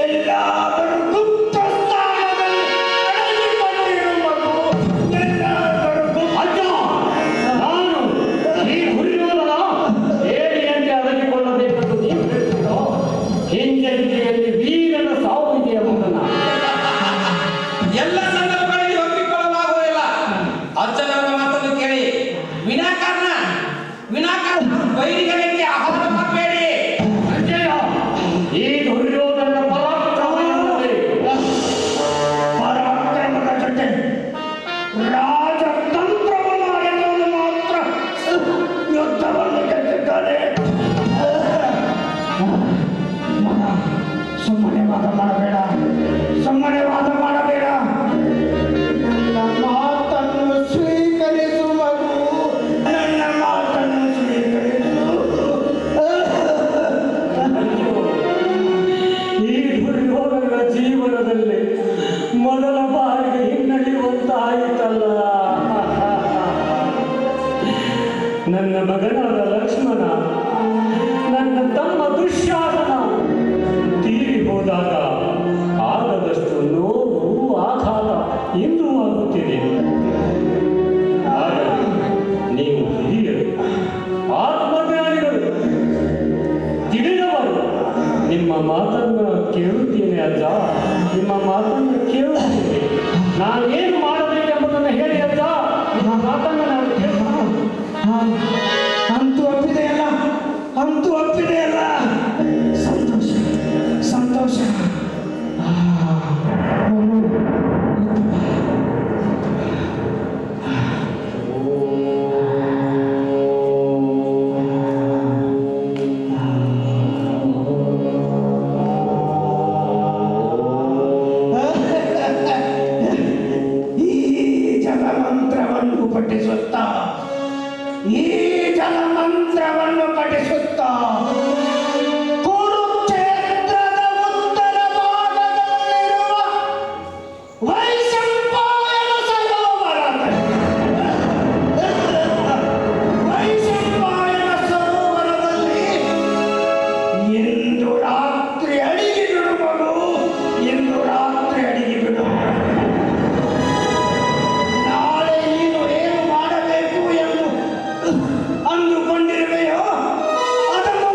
ಎಲ್ಲಾದರೂ ಗುಪ್ತ ಸ್ಥಾನದಲ್ಲಿ ಅಡಗಿಕೊಂಡಿರುವುದು. ಎಲ್ಲಾದರೂ ಅಜ್ಜ, ನಾನು ಈ ಹುರಿಯೋದನ ಏರಿಯಂತೆ ಅಡಗಿಕೊಳ್ಳಬೇಕೆಂದು ನೀವು ಹೇಳ್ತೀರೋ? ಹಿಂಜರಿಕೆಯಲ್ಲಿ ವೀರನ ಸಾವು ಇದೆಯ ಮಗನ. ಎಲ್ಲ ಸಂದರ್ಭಗಳಲ್ಲಿ ಒಪ್ಪಿಕೊಳ್ಳಲಾಗುವುದಿಲ್ಲ. ಅಜ್ಜನವರ ಮಾತನ್ನು ಕೇಳಿ ವಿನಾಕಾರಣ ವೈರಿಗಳಿಗೆ ಆಹಾರ ಮಾಡಬೇಡಿ. ಅಜ್ಜಯ್ಯ, ಈ ದುರ್ಯೋಧನ ಪರಾಕ್ರಮ ಎನ್ನುವುದೇ ಪರಾಕ್ರಮದ ಜೊತೆ ರಾಜತಂತ್ರವನ್ನು ಅರಿತವನು ಮಾತ್ರ ಯುದ್ಧವನ್ನು ಗೆದ್ದಿದ್ದಾನೆ. ಮಗ, ಸುಮ್ಮನೆ ವಾದ ಮಾಡಬೇಡ, ಸುಮ್ಮನೆ ವಾದ ಮಾಡಬೇಡ. ನನ್ನ ಮಾತನ್ನು ಸ್ವೀಕರಿಸು ಮಗು, ನನ್ನ ಮಾತನ್ನು ಸ್ವೀಕರಿಸು. ಈ ದುರ್ಯೋಧನ ಜೀವನದಲ್ಲಿ ಮೊದಲ ಬಾರಿಗೆ ಹಿನ್ನಡೆಯುವಂತಾಯಿತಲ್ಲ. ನನ್ನ ಮಗನಾದ ಲಕ್ಷ್ಮಣ, ನನ್ನ ತಮ್ಮ ದುಶ್ಯಾಸನ ತೀರಿ ಹೋದಾಗ ಆಗದಷ್ಟು ನೋವು ಆಘಾತ ಇಂದು ಆಗುತ್ತಿದೆ. ಆದರೆ ನೀವು ಹಿರಿಯರು, ಆತ್ಮಜ್ಞಾನಿಗಳು, ತಿಳಿದವರು. ನಿಮ್ಮ ಮಾತನ್ನು ಕೇಳುತ್ತೇನೆ ಅಜ್ಜ, ನಿಮ್ಮ ಮಾತನ್ನು ಕೇಳುತ್ತೇನೆ. ನಾನೇನು ಮಾಡಬೇಕೆಂಬುದನ್ನು ಹೇಳಿ ಅಜ್ಜ, ನಿಮ್ಮ ಮಾತನ್ನು ನಾನು ಕೇಳ್ತೀನಿ. ಅಂತೂ ಒಪ್ಪಿದೆಯಲ್ಲ, ಅಂತೂ ಒಪ್ಪಿದೆಯಲ್ಲ. ಸಂತೋಷ, ಸಂತೋಷ. ಈ ಜಲಮಂತ್ರವನ್ನು ಪಠಿಸುತ್ತಾ, ಈ ಜಲಮಂತ್ರವನ್ನು ಪಠಿಸುತ್ತಾ ಕುರುಕ್ಷೇತ್ರದ ಉತ್ತರ ಭಾಗದಲ್ಲಿರುವ ವೈಶಂಪಾಯನ ಸರೋವರದಲ್ಲಿ ಇಂದು ರಾತ್ರಿ ಅಡಿಗೆ ಬಿಡು ಮಗು, ಇಂದು ರಾತ್ರಿ ಅಡಿಗೆ ಬಿಡು. ನಾಳೆ ನೀನು ಏನು ಮಾಡಬೇಕು ಎಂದು ಅಂದುಕೊಂಡಿರುವೆಯೋ ಅದನ್ನು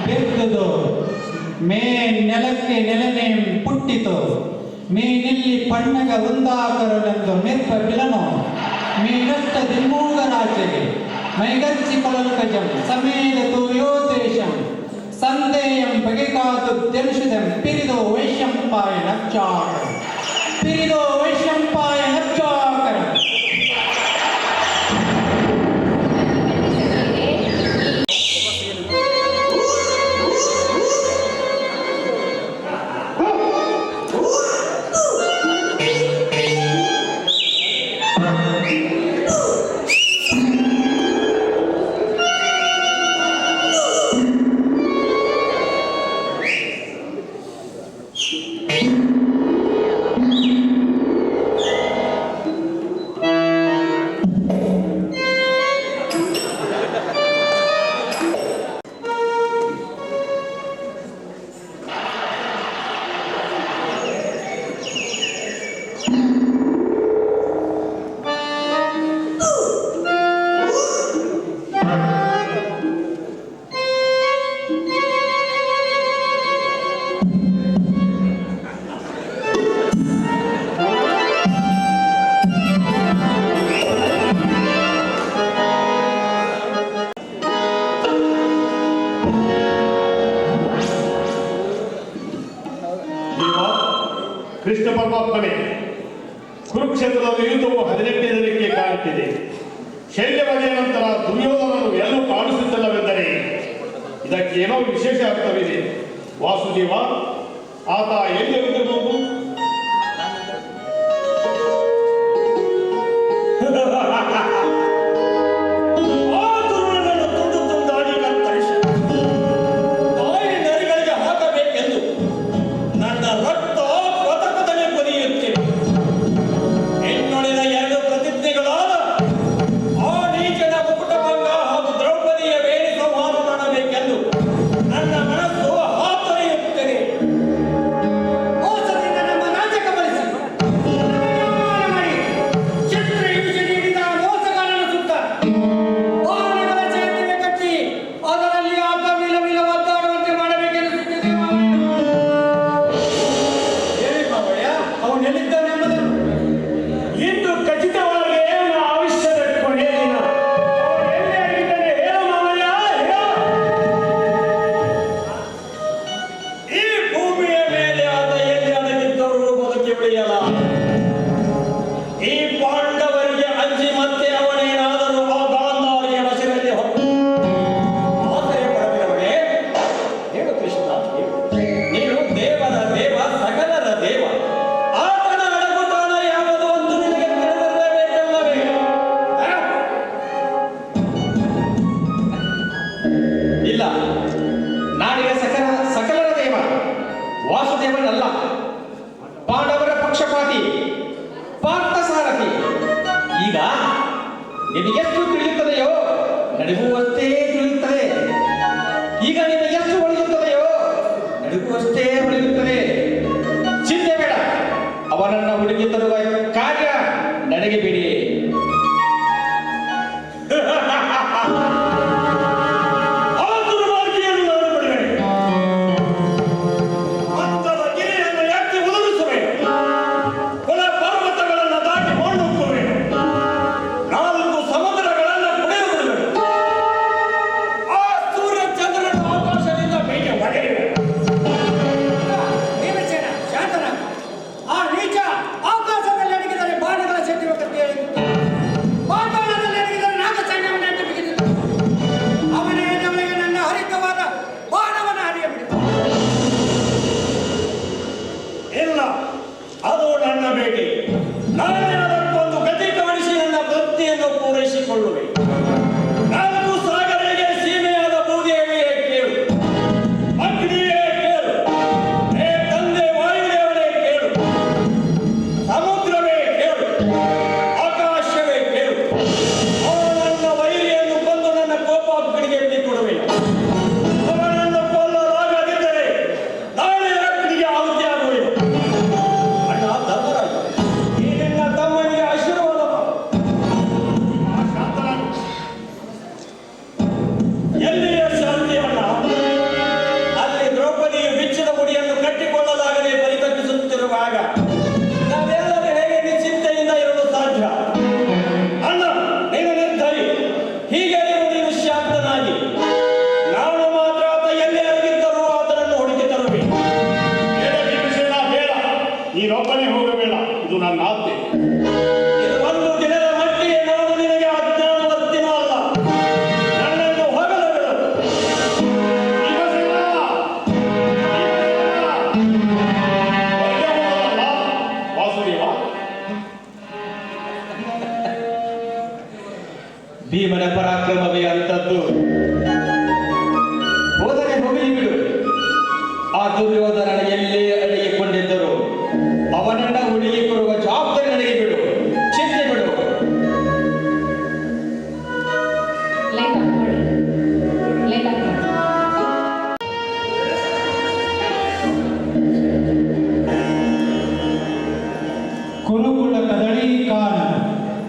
ಬೆತ್ತದು ಮೇ ನೆಲಕ್ಕೆ ನೆಲನೇಂ ಪುಟ್ಟಿತು ಮೇನಿಲ್ಲಿ ಪಣ್ಣಗ ವೃಂದಾಕರನೆಂದು ಮೆತ್ತ ಬಿಲನು ಮೇನಷ್ಟ ದಿಮ್ಮೂಗರಾಜೆಗೆ ಮೈಗಚ್ಚಿ ಕೊಲಲ್ಕಜಂ ಸಮೇದ ತೂಯೋದೇಶಂ ಸಂದೇಯಂ ಬಗೆಗಾದು ಜನಿಸಿದಂ ಪಿರಿದೋ ವೈಶಂಪಾಯ ನಚ್ಚಾಕರ ಪಿರಿದೋ ವೈಶಂಪಾಯ ನಚ್ಚಾಕರ. ಕೃಷ್ಣ ಪರಮಾತ್ಮನೇ, ಕುರುಕ್ಷೇತ್ರದ ಯುದ್ಧವು 18ನೇ ದಿನಕ್ಕೆ ಕಾಣುತ್ತಿದೆ. ಶಲ್ಯವಧೆಯ ನಂತರ ದುರ್ಯೋಧನನು ಎಲ್ಲೂ ಕಾಣಿಸುತ್ತಿಲ್ಲವೆಂದರೆ ಇದಕ್ಕೇನೋ ವಿಶೇಷ ಅರ್ಥವಿದೆ. ವಾಸುದೇವ, ಆತ ಎಲ್ಲಿರಬಹುದು? ವಾಸುದೇವನಲ್ಲ, ಪಾಂಡವರ ಪಕ್ಷಪಾತಿ ಪಾರ್ಥಸಾರಥಿ. ಈಗ ನಿನಗೆಷ್ಟು ತಿಳಿಯುತ್ತದೆಯೋ ನಡುಗುವಷ್ಟೇ ತಿಳಿಯುತ್ತದೆ. ಈಗ ನಿನಗೆಷ್ಟು ಹೊಳೆಯುತ್ತದೆಯೋ ನಡುಗುವಷ್ಟೇ ಹೊಳೆಯುತ್ತದೆ. ಚಿಂತೆ ಬೇಡ, ಅವನನ್ನ ಹುಡುಗಿ ತರುವ ಕಾರ್ಯ ನನಗೆ ಬಿಡಿ. ಆಕಾಶದಲ್ಲಿ ಅಡಗಿದರೆ ಬಾಣಗಳ ಸೆಟ್ಟಿರುವ ಕಥೆ ದುರ್ಯೋಧನನ ಎಲ್ಲೇ ಅಡಗಿಕೊಂಡಿದ್ದರು ಅವನನ್ನ ಹುಡುಗಿ ಕೊಡುವ ಜವಾಬ್ದಾರಿ ನನಗೆ ಬಿಡು, ಚಿಂತೆ ಬಿಡು. ಲೈಟ್ ಆಫ್ ಮಾಡಿ. ಲೈಟ್ ಆಫ್ ಮಾಡಿ. ಕುರುಕುಲ ಕದಳಿ ಕಾಲ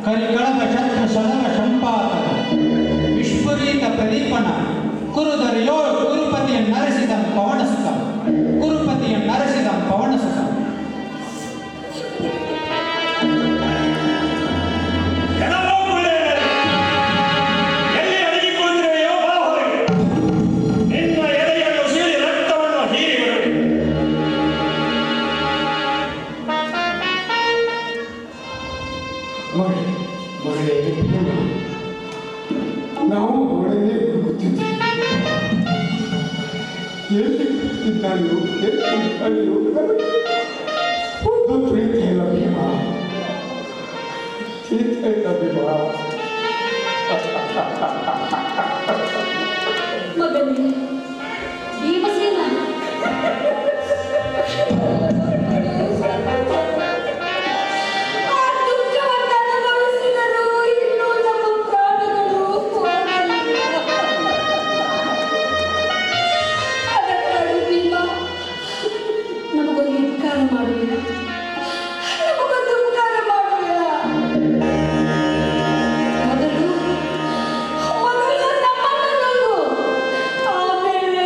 ಕರಿಕಳದ ಛತ್ರ ಸದನ ಸಂಪಾತ ವಿಸ್ಫುರಿತ ಪ್ರದೀಪನ ಕುರುಧರಿಯೋ ಕುರುಪತಿಯ ನರಸಿದ ಪವನಸುತ ಕುರುಪತಿಯ ನರಸಿದ ಪವನಸುತ. ಎಲ್ಲಿ ಅಡಗಿಕೊಂಡಿರುವೆಯೋ ಬಾ ಹೊರಗೆ. ನಿನ್ನ ಎದೆಯನ್ನು ಸೀಳಿ ರಕ್ತವನ್ನು ಹೀರಿ ಬರುವೆ. ನಾವು ಒಳಗೆ ಹುಡುಕುತ್ತಿದ್ದೇವೆ. ಎಲ್ಲಿ ಇದ್ದಾನೆಯೋ ಒಂದು ಪ್ರೀತಿ ಇಲ್ಲ ಭೀಮ, ಪ್ರೀತಿ ಇಲ್ಲ ಭೀಮ. ಮಗನೇ ಭೀಮಸೇನ, ಆ ದುಃಖವನ್ನು ಅನುಭವಿಸಿದರೂ ಇನ್ನೂ ನಮ್ಮ ಪ್ರಾಣಗಳು ಹೋಗಲಿಲ್ಲ. ಅದಕ್ಕಾಗಿ ಭೀಮ ನಮಗೊಂದು ಉಪಕಾರ ಮಾಡುವಿರ, ನಮಗೊಂದು ಉಪಕಾರ ಮಾಡುವಿರ. ಮೊದಲು ನಮ್ಮನ್ನು ನಂಬು, ಆಮೇಲೆ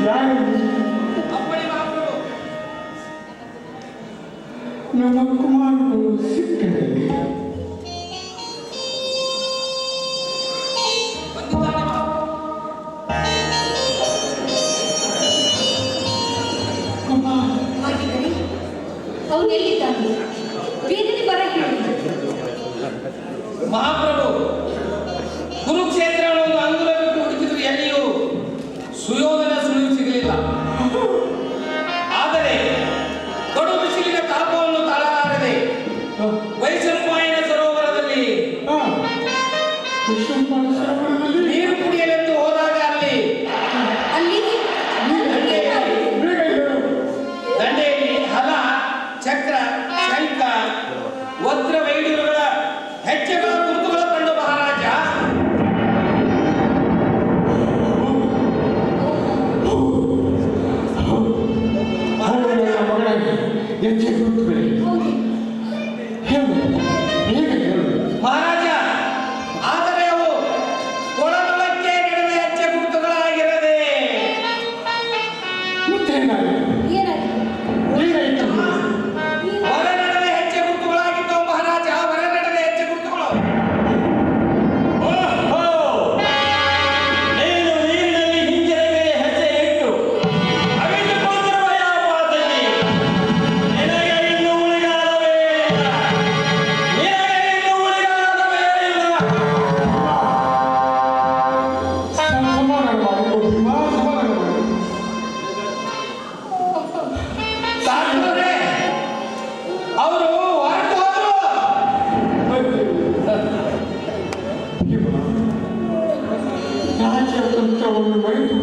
ಯಾರು ಅಪ್ಪಣೆ ಮಹಾಪ್ರಭು. ನಮ್ಮ ಕುಮಾರರು ಸಿಕ್ಕರೆ ಬಂದಿದ್ದಾನೆ ಮಹಾಪ್ರಭು. ಕುಮಾರ ಹಾಗಿದ್ದರೆ ಅವನು ಎಲ್ಲಿದ್ದಾನೆ? ಬೇಗನೆ ಬರ ಹೇಳಿ. ಮಹಾಪ್ರಭು, ಕುರುಕ್ಷೇತ್ರವನ್ನು ಅಂಗುಲ ಬಿಟ್ಟು ಹುಡುಕಿದ್ರು ಎಲ್ಲಿಯೂ ಸುಯೋಧನ ಸುಳಿವು ಸಿಗಲಿಲ್ಲ. ಆದರೆ ಕಡು ಬಿಸಿಲಿನ ತಾಪವನ್ನು ತಾಳಲಾರದೆ ವೈಶಂಪಾಯನ ಸರೋವರದಲ್ಲಿ ನೀರು ಕುಡಿಯಲೆಂದು ಹೋದಾಗ ಅಲ್ಲಿ ಅಲ್ಲಿ ದಂಡೆಯಲ್ಲಿ ಹಲ, ಚಕ್ರ, ಶಂಖ, ವಜ್ರ ವೈಡೂರುಗಳ ಹೆಜ್ಜೆಗಳ ಗುರುತುಗಳ ಕಂಡು ಮಹಾರಾಜ ಹೆಜ್ಜೆ ಗುರುತುಗಳೇ ಹೇಳು, ಹೇಗೆ ಹೇಳು. ಮಹಾರಾಜ, ಆದರೆ ಅವು ಒಳಗೊಳಕ್ಕೆ ನಡೆದ ಹೆಜ್ಜೆ ಗುರುತುಗಳಾಗಿರದೆ ಮತ್ತೇನಾಯಿತು? ಏನಾಗಿದೆ? ಏನಾಯಿತು? ಹೊರ ನಡೆದ ಹೆಜ್ಜೆ ಗುರುತುಗಳಾಗಿದ್ದವು ಮಹಾರಾಜ, ಹೊರ ನಡೆದ ಹೆಜ್ಜೆ ಗುರುತುಗಳು. ಓಹೋ! ನೀನು ನೀರಿನಲ್ಲಿ ಹಿಂಜರಿಕೆಯ ಹೆಜ್ಜೆ ಇಟ್ಟು ಅವಿತುಕೊಂಡಿರುವ ಯಾವ ಮಾತಲ್ಲಿ ನಿನಗೆ ಇನ್ನು ಉಳಿಗಾಲವೇ ಇಲ್ಲ. ನಿನಗೆ ಇನ್ನು ಉಳಿಗಾಲವೇ ಇಲ್ಲ. ಸಮಾಧಾನ ಮಾಡಿಕೊ ಭೀಮ, ಸಮಾಧಾನ ಮಾಡಿ. ಸಾಧುಗಳೇ, ಅವರು ಹೊರಟು ಹೋದ್ರು. ಭೀಮ, ರಾಜತಂತ್ರವನ್ನು ಮರೆತು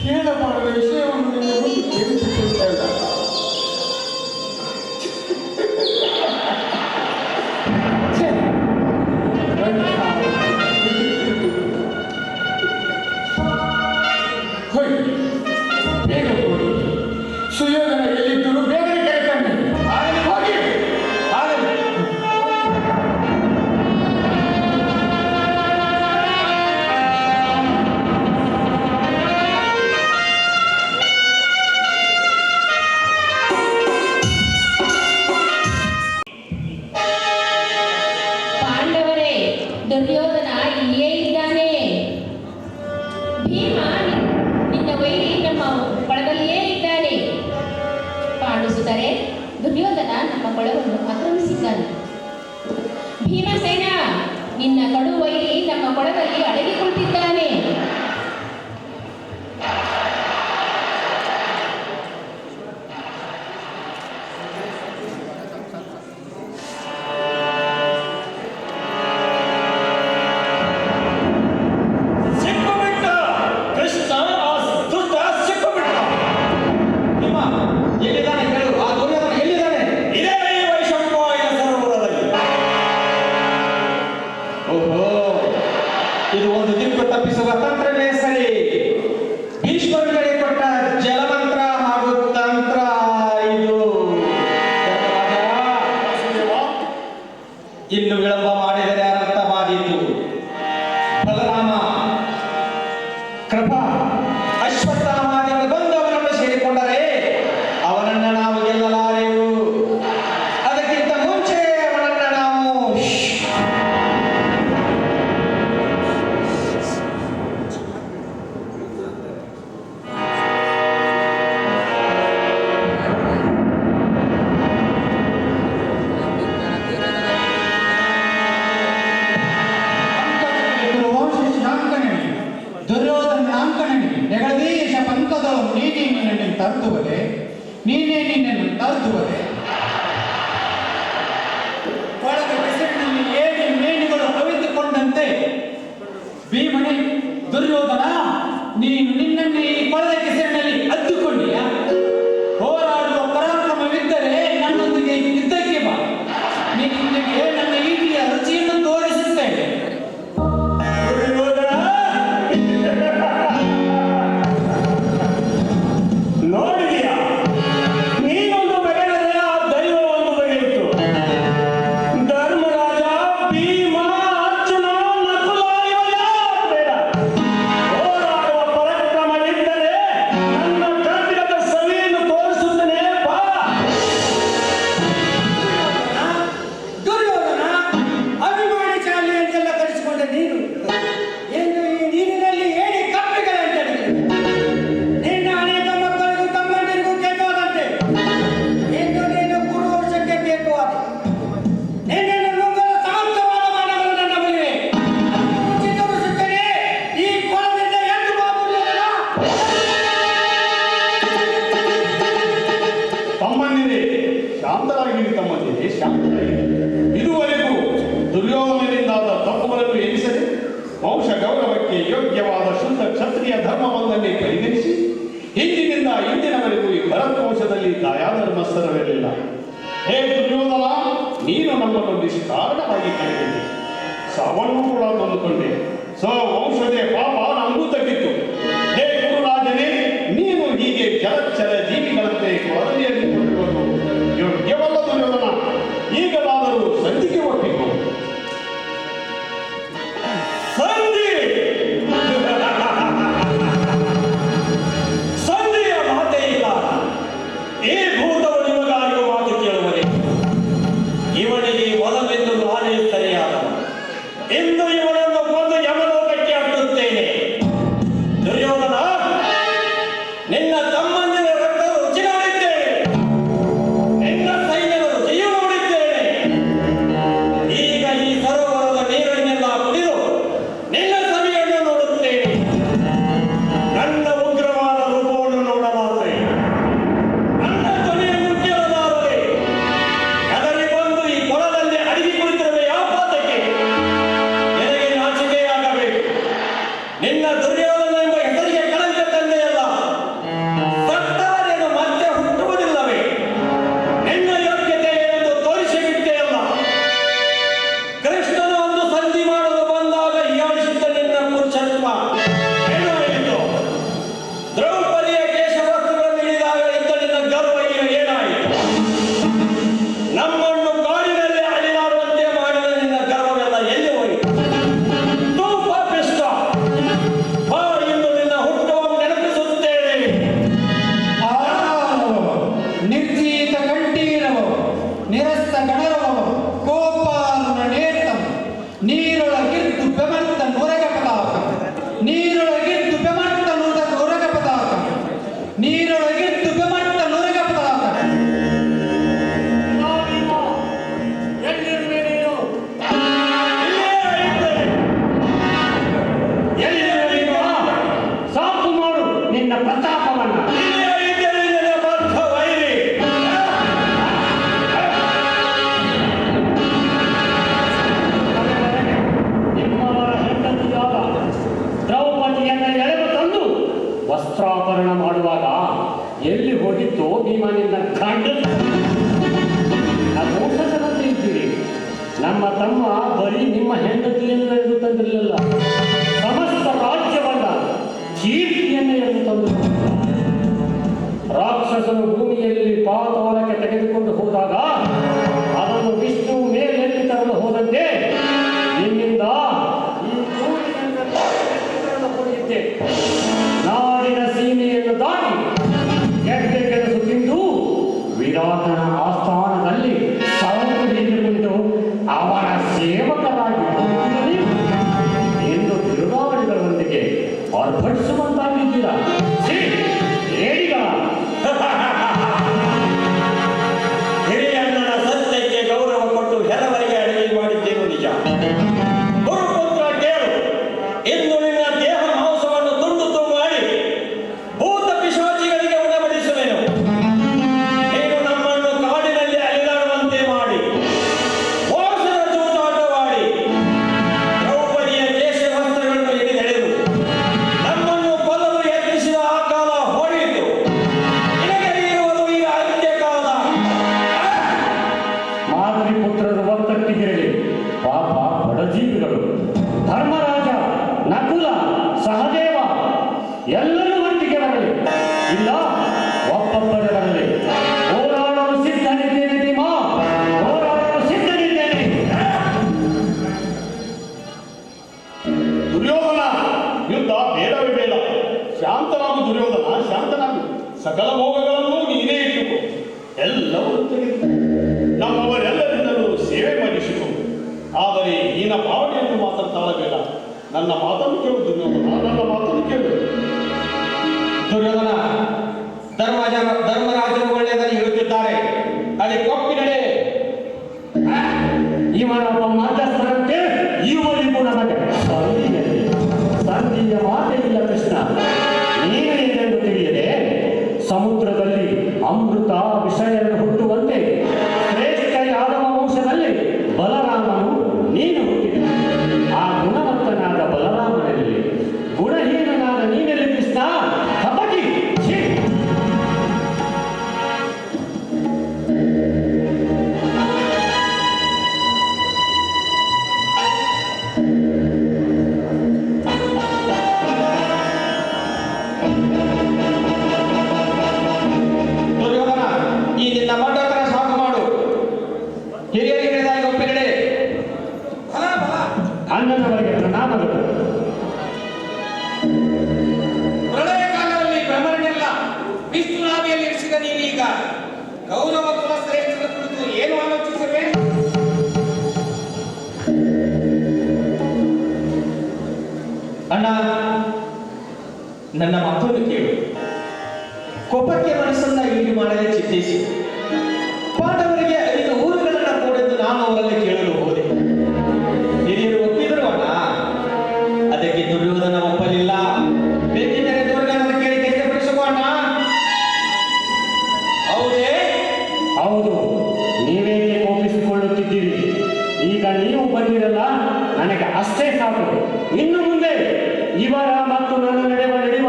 ಹೇಳಬಾರದ ವಿಷಯವನ್ನು ನಿನ್ನ ಮುಂದೆ ತಿಳಿಸಿಕೊಳ್ತೇನೆ. ಛೆ! ಹೋಯ್, ಬೇಗ ಹೋಗಿ ಸುಯೋಧನ ಎಲ್ಲಿದ್ದರು ಬೇಗನೆ ಕರೆತಾನೆ. ಹೋಗಿ. ಆಗಲಿ. ಪಾಂಡವರೇ, ದುರ್ಯೋಧನ ಇಲ್ಲಿಯೇ ಇದ್ದಾನೆ. ಭೀಮ ನಿನ್ನ ವೈರಿ ನಮ್ಮ ಕೊಳದಲ್ಲಿಯೇ ಇದ್ದಾನೆ. ಪಾಂಡುಸುತರೆ, ದುರ್ಯೋಧನ ನಮ್ಮ ಕೊಳವನ್ನು ಆಕ್ರಮಿಸಿದ್ದಾನೆ. ಭೀಮಸೇನ, ನಿನ್ನ ಕಡು ವೈರಿ ನಮ್ಮ ಕೊಳದಲ್ಲಿ ಅಡಗಿಕೊಳ್ತಿದ್ದಾನೆ. ಇನ್ನು ವಿಳಂಬ ಮಾಡಿದರೆ ಅನರ್ಥ ಮಾಡಿದ್ದು. ಬಲರಾಮ, ಕೃಪಾ, ಅಶ್ವತ್ಥಾಮಾದಿಗಳು ಬಂದು ಅವನನ್ನು ಸೇರಿಕೊಂಡರೆ ಅವನನ್ನು ನಾವು ಗೆಲ್ಲಲಾರೆವು. ಅದಕ್ಕಿಂತ ಮುಂಚೆ ಅವನನ್ನು ನಾವು ದುರ್ಯೋಧನ ಅಂಕಣಿ ಜಗದೀಶ ಪಂಥದಳು ನೀನೇ ನಿನ್ನನ್ನು ತರ್ತುವರೆ, ನೀನೇ ನಿನ್ನನ್ನು ತರ್ತುವರೆ. ಕೊಳದ ಕೆಸರಿನಲ್ಲಿ ಏಡಿ ಮೇಣಿಗಳು ಕವಿತುಕೊಂಡಂತೆ ಭೀಮನೆ ದುರ್ಯೋಧನ, ನೀನು ನಿನ್ನನ್ನು ಈ ಕೊಳದ ಕೆಸರಿನಲ್ಲಿ ಹತ್ತುಕೊಂಡಿಯ. ಹೋರಾಡುವ ಪರಾಕ್ರಮವಿದ್ದರೆ ನನ್ನೊಂದಿಗೆ ಯುದ್ಧಕ್ಕೆ ಬಾ. ನಿನ್ನೊಂದಿಗೆ ನನ್ನ ಈಟಿಯ ರುಚಿಯನ್ನು ತೋರಿಸುತ್ತೇನೆ. ನೋಡಿದೀಯಾ, ನೀನೊಂದು ಬಗೆದರೆ ಆ ದೈವ ಒಂದು ಬಗೆಯಿತು. ಧರ್ಮರಾಜ, ಭೀಮ, ಅರ್ಜುನ, ನಕುಲ ಇವೆಲ್ಲ ಬೇಡ. ಹೋರಾಡುವ ಪರಾಕ್ರಮವಿದ್ದರೆ ನನ್ನ ಕರ್ನಾಟಕದ ಸವಿಯನ್ನು ತೋರಿಸುತ್ತೇನೆ, ಬಾ. ದುರ್ಯೋಧನ, ಅಭಿಮಾನಿ ಚಾಲಿ ಅಂತೆಲ್ಲ ಕರೆಸಿಕೊಂಡ ನೀನು ಎಂದು ಈ ನೀರಿನಲ್ಲಿ ಏಡಿ ಕಪ್ಪಿಗಳಂತೆ ನಿನ್ನ ಅನೇಕ ಮಕ್ಕಳಿಗೂ ತಮ್ಮಂದಿರಿಗೂ ಕೇಟುವಾದಂತೆ ಎಂದು ನೀನು 3 ವರ್ಷಕ್ಕೆ ಕೇಟುವಾದೆ. ನಿನ್ನನ್ನು ನುಂಗಲು ಸಮರ್ಥವಾದ ಬಾಣಗಳು ನನ್ನ ಬಳಿವೆ. ರುಚಿ ತೋರಿಸುತ್ತೇನೆ. ಈ ಕೊಳದಿಂದ ಎದ್ದು ಬಾ ದುರ್ಯೋಧನ. ತಮ್ಮಂದಿರೇ, ಶಾಂತರಾಗಿರಿ ತಮ್ಮಂದಿರೇ, ಶಾಂತರಾಗಿರಿ. ಇದುವರೆಗೂ ದುರ್ಯೋಧನದಿಂದಾದ ತಪ್ಪುಗಳನ್ನು ಎನಿಸದೆ ವಂಶ ಗೌರವಕ್ಕೆ ಯೋಗ್ಯವಾದ ಶುದ್ಧ ಕ್ಷತ್ರಿಯ ಧರ್ಮವನ್ನೇ ಪರಿಗಣಿಸಿ ಹಿಂದಿನಿಂದ ಇಂದಿನವರೆಗೂ ಈ ಭರತವಂಶದಲ್ಲಿ ದಯಾಧರ್ಮಸ್ಥರವಿರಲಿಲ್ಲ. ಹೇ ದುರ್ಯೋಧನ, ನೀನು ನಮ್ಮನ್ನು ನಿಷ್ಕಾರಣವಾಗಿ ಕಳೆದಿದ್ದೆ. ಸಾವನ್ನು ಕೂಡ ತಂದುಕೊಂಡೆ. ವಂಶದೇ ಪಾಪ ನಮಗೂ ತಗ್ಗಿತ್ತು. ಹೇ ಗುರುರಾಜನೇ, ನೀನು ಹೀಗೆ ಜಲಚರ ಜೀವಿಗಳಂತೆ ಕೊಳದೆಯಲ್ಲಿ ಕೊಂಡಿರುವುದು ಯೋಗ್ಯವಲ್ಲ ದುರ್ಯೋಧನ. ಈಗಲಾದರೂ ಸಂಧಿಗೆ ಒಪ್ಪಿಕೊ. ಸಂಧಿ ಸಂಧಿಯ ಮಾತೇ ಇಲ್ಲ. ಈ ಭೂತವು ನಿಮಗಾರಿಗೂ ಮಾತು ಕೇಳುವರೆ. ಇವನಿಗೆ ಒಲವೆಂದು ನಾನೇ ಸರಿಯಾದವ. ಇಂದು ಇವನನ್ನು ಕೊಂದು ಯಮಲೋಕಕ್ಕೆ ಹಾಕುತ್ತೇನೆ. ದುರ್ಯೋಧನ, ನಿನ್ನ ತಮ್ಮಂದಿರ ರಕ್ತ ರುಚಿ ನೋಡಿದ್ದೇನೆ, ನಿನ್ನ ಸೈನ್ಯದ ರುಚಿಯೂ ನೋಡಿದ್ದೇನೆ. ಈಗ ಈ ಸರೋವರದ ನೀರನ್ನೆಲ್ಲ ಕುಡಿದು ನಿನ್ನ ಸವಿಯನ್ನು ನೋಡುತ್ತೇನೆ. ನನ್ನ ಉಗ್ರವಾದ ರೂಪವನ್ನು ನೋಡಲಾರೆ, ನನ್ನ ಧ್ವನಿಯನ್ನು ಕೇಳಲಾರೆ. ಅದರಲ್ಲಿ ಬಂದು ಈ ಕೊಳದಲ್ಲಿ ಅಡಿಗೆ ಕುಳಿತಿರುವ ಯಾಪಾತಕ್ಕೆ ನಿನಗೆ ನಾಚಿಕೆಯಾಗಬೇಕು. ನಿನ್ನ ದುರ್ಯೋಧನ ಎಂಬ ಹೆಸರಿಗೆ ಕಳಂಕ ತಂದೆಯಲ್ಲ. ಸತ್ತಾರೇನು ಮತ್ತೆ ಹುಟ್ಟುವುದಿಲ್ಲವೇ? ನಿನ್ನ ಯೋಗ್ಯತೆ ಏನೆಂದು ತೋರಿಸಿಬಿಟ್ಟೆಯಲ್ಲ. ಕೃಷ್ಣನ ಒಂದು ಸಂಧಿ ಮಾಡಲು ಬಂದಾಗ ಹೀಯಾಳಿಸಿದ್ದ ನಿನ್ನ ಪುರುಷತ್ವ ಏನಾಯಿತು? ದ್ರೌಪದಿಯ ಕೇಶವಸ್ತ್ರಗಳನ್ನು ಹಿಡಿದಾಗ ಇದ್ದ ನಿನ್ನ ಗರ್ವ ಈಗ ಏನಾಯಿತು? ನಮ್ಮನ್ನು ಕಾಡಿನಲ್ಲಿ ಅಳಿಲಾಡುವಂತೆ ಮಾಡಿದ ನಿನ್ನ ಗರ್ವವೆಲ್ಲ ಎಲ್ಲಿ ಹೋಯಿತು? ತೂ ಪಾಪಿಷ್ಠ, ಬಾ, ಇಂದು ನಿನ್ನ ಹುಟ್ಟುವನ್ನು ನೆನಪಿಸುತ್ತೇನೆ. ನಿರ್ಜೀತ ಕಂಠೀರವ ನಿರಸ್ತ ಗಣರವ ಕೋಪಾರುಣ ನೇತಂ ನೀರೊಳಗಿದ್ದು ಬೆಮರ್ತ ನುರಗ ಪದಾಕ ನೀರೊಳಗಿದ್ದು ಬೆಮರ್ತ ನುರಗ ಪದಾಕ ನೀರೊಳಗಿದ್ದು ಬೆಮರ್ತ ನುರಗ ಪದಾಕ. ಎಲ್ಲಿರುವೆ ನೀನು? ಇಲ್ಲೇ ಇದ್ದೇನೆ. ಎಲ್ಲಿರುವೆ ನೀನು? ಸಾಕು ಮಾಡು ನಿನ್ನ ಪ್ರತಾಪವನ್ನ. ಇಲ್ಲೇ ಇದ್ದೇನೆ ನಿನ್ನ ಬದ್ಧ ವೈರಿ. ನಿಮ್ಮವರ ಹೆಂಡತಿಯಾದ ದ್ರೌಪದಿಯನ್ನು ಎಳೆದು ತಂದು ವಸ್ತ್ರಾಪರಣ ಮಾಡುವಾಗ ಎಲ್ಲಿ ಹೋಗಿತ್ತೋ ಭೀಮನಿಂದ ಗಂಡ ಮೋಸಕರಂತೆ ಇದ್ದೀರಿ. ನಮ್ಮ ತಮ್ಮ ಬರೀ ನಿಮ್ಮ ಹೆಂಡತಿಯನ್ನು ಎಳೆದು ತಂದಿರಲಿಲ್ಲ, ಸಮಸ್ತ ರಾಜ್ಯವನ್ನ ಕೀರ್ತಿಯನ್ನು ಎಳೆದು ತಂದು. ರಾಕ್ಷಸನು ಭೂಮಿಯಲ್ಲಿ ಪಾತಾಳಕ್ಕೆ ತೆಗೆದುಕೊಂಡು ಹೋದಾಗ ಅದನ್ನು ವಿಷ್ಣು ಮೇಲೆಲ್ಲಿ ತರಲು ಹೋದ ಪುತ್ರರು ಒತ್ತಟ್ಟಿಗಿರಲಿ, ಪಾಪ ಬಡಜೀವಿಗಳು. ಧರ್ಮರಾಜ, ನಕುಲ, ಸಹದೇವ ಎಲ್ಲರೂ ಒಟ್ಟಿಗೆ ಬರಲಿ, ಇಲ್ಲ ಒಬ್ಬೊಬ್ಬರೇ ಬರಲಿ. ಹೋರಾಡಲು ಸಿದ್ಧನಿದ್ದೇನೆ ಭೀಮ, ಹೋರಾಡಲು ಸಿದ್ಧನಿದ್ದೇನೆ. ದುರ್ಯೋಧನ, ಯುದ್ಧ ಬೇಡವೇ ಬೇಡ. ಶಾಂತನಾಗು ದುರ್ಯೋಧನ, ಶಾಂತನಾಗು. ಸಕಲ ಭೋಗಗಳನ್ನು ನೀನೇ ಇಟ್ಟುಕೋ, ಎಲ್ಲವೂ ತೆಗೆದು ನಮ್ಮವರೆಲ್ಲರಿಂದಲೂ ಸೇವೆ ಮಾಡಿಸಿಕೊ. ಆದರೆ ಈನ ಭಾವನೆಯನ್ನು ಮಾತ್ರ ತಾಳಬೇಡ. ನನ್ನ ಮಾತನ್ನು ಕೇಳು ದುರ್ಯೋಧನ, ನನ್ನ ಮಾತನ್ನು ಕೇಳು. ದುರ್ಯೋಧನ, ಧರ್ಮರಾಜರು ಒಳ್ಳೆಯದನ್ನು ಹೇಳುತ್ತಿದ್ದಾರೆ, ಅದಕ್ಕೆ ಒಪ್ಪಿನಡೆ. ಇವನೊಬ್ಬ ಮಧ್ಯಸ್ಥರಂತೆ ಇವರಿಗೂ ನಮಗೆ ಸಂಧಿಯ ಮಾತೇ ಇಲ್ಲ ಕೃಷ್ಣ. ನೀನು ಏನೆಂದು ತಿಳಿಯದೆ ಸಮುದ್ರದಲ್ಲಿ ಅಮೃತ ವಿಷಯವನ್ನು ಹುಟ್ಟುವಂತೆ ಶ್ರೇಷ್ಠ ಯಾದವ ವಂಶದಲ್ಲಿ ಬಲರಾಮನು ನೀನು ಹುಟ್ಟಿದೆ. ಆ ಗುಣವಂತನಾದ ಬಲರಾಮನಲ್ಲಿ ಗುಣಹೀನನಾದ ನೀನೆಲ್ಲಿ ಕೃಷ್ಣ? ಕಪಟಿ! ಛೀ! ದುರ್ಯೋಧನ, ಈ ನಿನ್ನ ಮಂಡಕರ ಸಾಕು ಮಾಡು. ಹಿರಿಯರಿಗೆ ಹೇಳಿದಾಗ ಒಪ್ಪಿನಡೆ. ಅಣ್ಣನವರಿಗೆ ಪ್ರಣಾಮಗಳು. ಪ್ರಳಯ ಕಾಲದಲ್ಲಿ ಬ್ರಹ್ಮರನ್ನೆಲ್ಲ ವಿಷ್ಣುನಾಭಿಯಲ್ಲಿ ಇರಿಸಿದ ನೀನೀಗ ಗೌರವ ಕುಲ ಶ್ರೇಷ್ಠರ ಕುರಿತು ಏನು ಆಲೋಚಿಸಿರುವೆ? ಅಣ್ಣ, ನನ್ನ ಮಾತನ್ನು ಕೇಳು. ಕೋಪಕ್ಕೆ ಮನಸ್ಸನ್ನ ಈಡು ಮಾಡದೆ ಚಿಂತಿಸಿ ಪಾಂಡವರಿಗೆ 5 ಊರುಗಳನ್ನ ಕೊಡೆಂದು ನಾನು ಅವರಲ್ಲಿ ಕೇಳಲು ಹೋದೆ. ಹಿರಿಯರು ಒಪ್ಪಿದರು ಅಣ್ಣ. ಅದಕ್ಕೆ ದುರ್ಯೋಧನ ಒಪ್ಪಲಿಲ್ಲ. ಬೇಕಿದ್ದರೆ ದುರ್ಗನ ಕೇಳಿ ತೆಗೆದುಪಡಿಸುವ ಅಣ್ಣ. ಹೌದೇ? ಹೌದು, ನೀವೇಕೆ ಕೋಪಿಸಿಕೊಳ್ಳುತ್ತಿದ್ದೀರಿ? ಈಗ ನೀವು ಬಂದಿರಲ್ಲ, ನನಗೆ ಅಷ್ಟೇ ಸಾಕು. ಇನ್ನು ಮುಂದೆ ಇವರ ಮತ್ತು ನನ್ನ ನಡೆಯುವ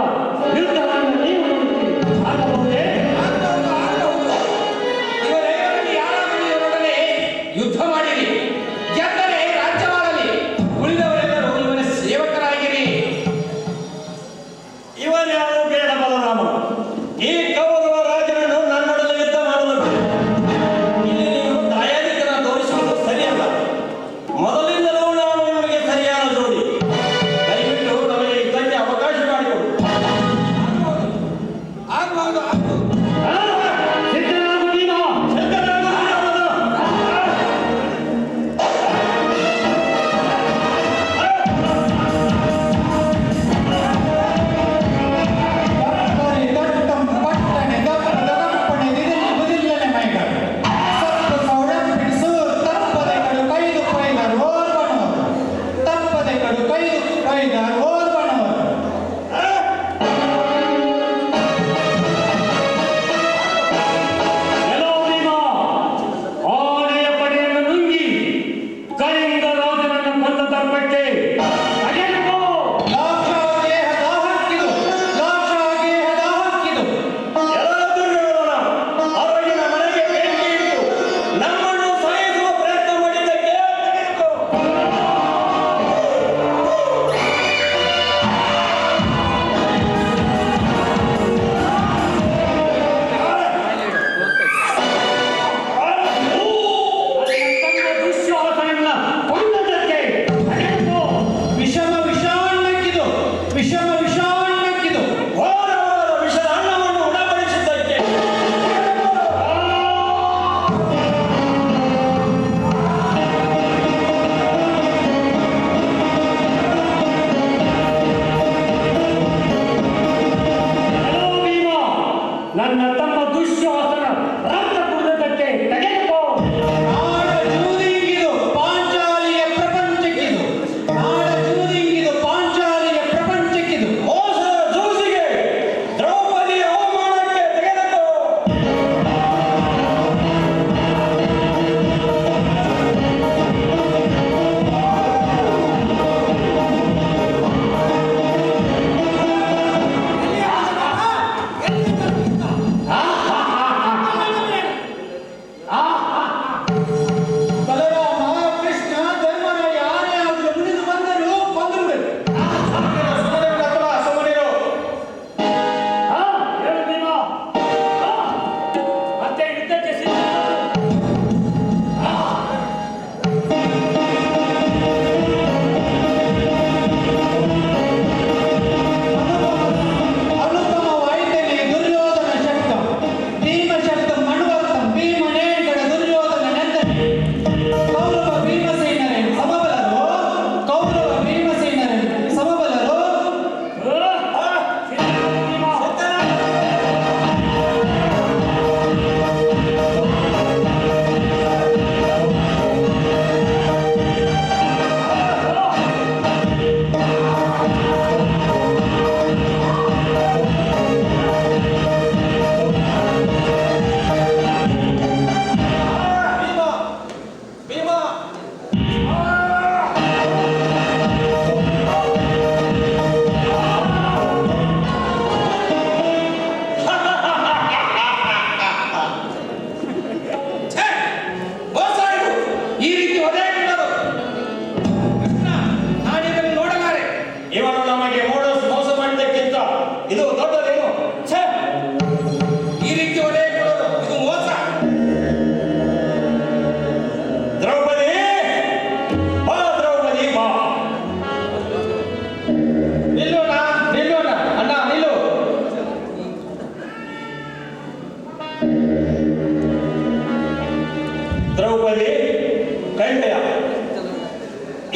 ಯುದ್ಧವನ್ನು ನೀವು ನೋಡುತ್ತೀರಿ. ಆಗಬಹುದೇ? ಇವರೆಲ್ಲರಲ್ಲಿ ಯಾರಾದರೂ ಇವರೊಡನೆ ಯುದ್ಧ ಮಾಡಿರಿ. ಗೆದ್ದರೆ ರಾಜ್ಯವಾಳಲಿ, ಉಳಿದವರೆಲ್ಲರೂ ಇವನ ಸೇವಕರಾಗಿರಿ. ಇವರ್ಯಾರು ಬೇಡ ಬಲರಾಮ. ಈ ಕೌರವ ರಾಜನನ್ನು ನನ್ನೊಡನೆ ಯುದ್ಧ ಮಾಡಬೇಕು. ಇಲ್ಲಿ ನೀವು ದಯಾಧಿಕರ ತೋರಿಸುವುದು ಸರಿಯಲ್ಲ. ಮೊದಲಿಂದಲೂ ನಾನು ನಿಮಗೆ ಸರಿಯಾದ ಜೋಡಿ. ದಯವಿಟ್ಟು ನಮಗೆ ಯುದ್ಧಕ್ಕೆ ಅವಕಾಶ ಮಾಡಿಕೊಡು. ಆಗುವುದು ಸಿದ್ಧನಾಗು ನೀನು.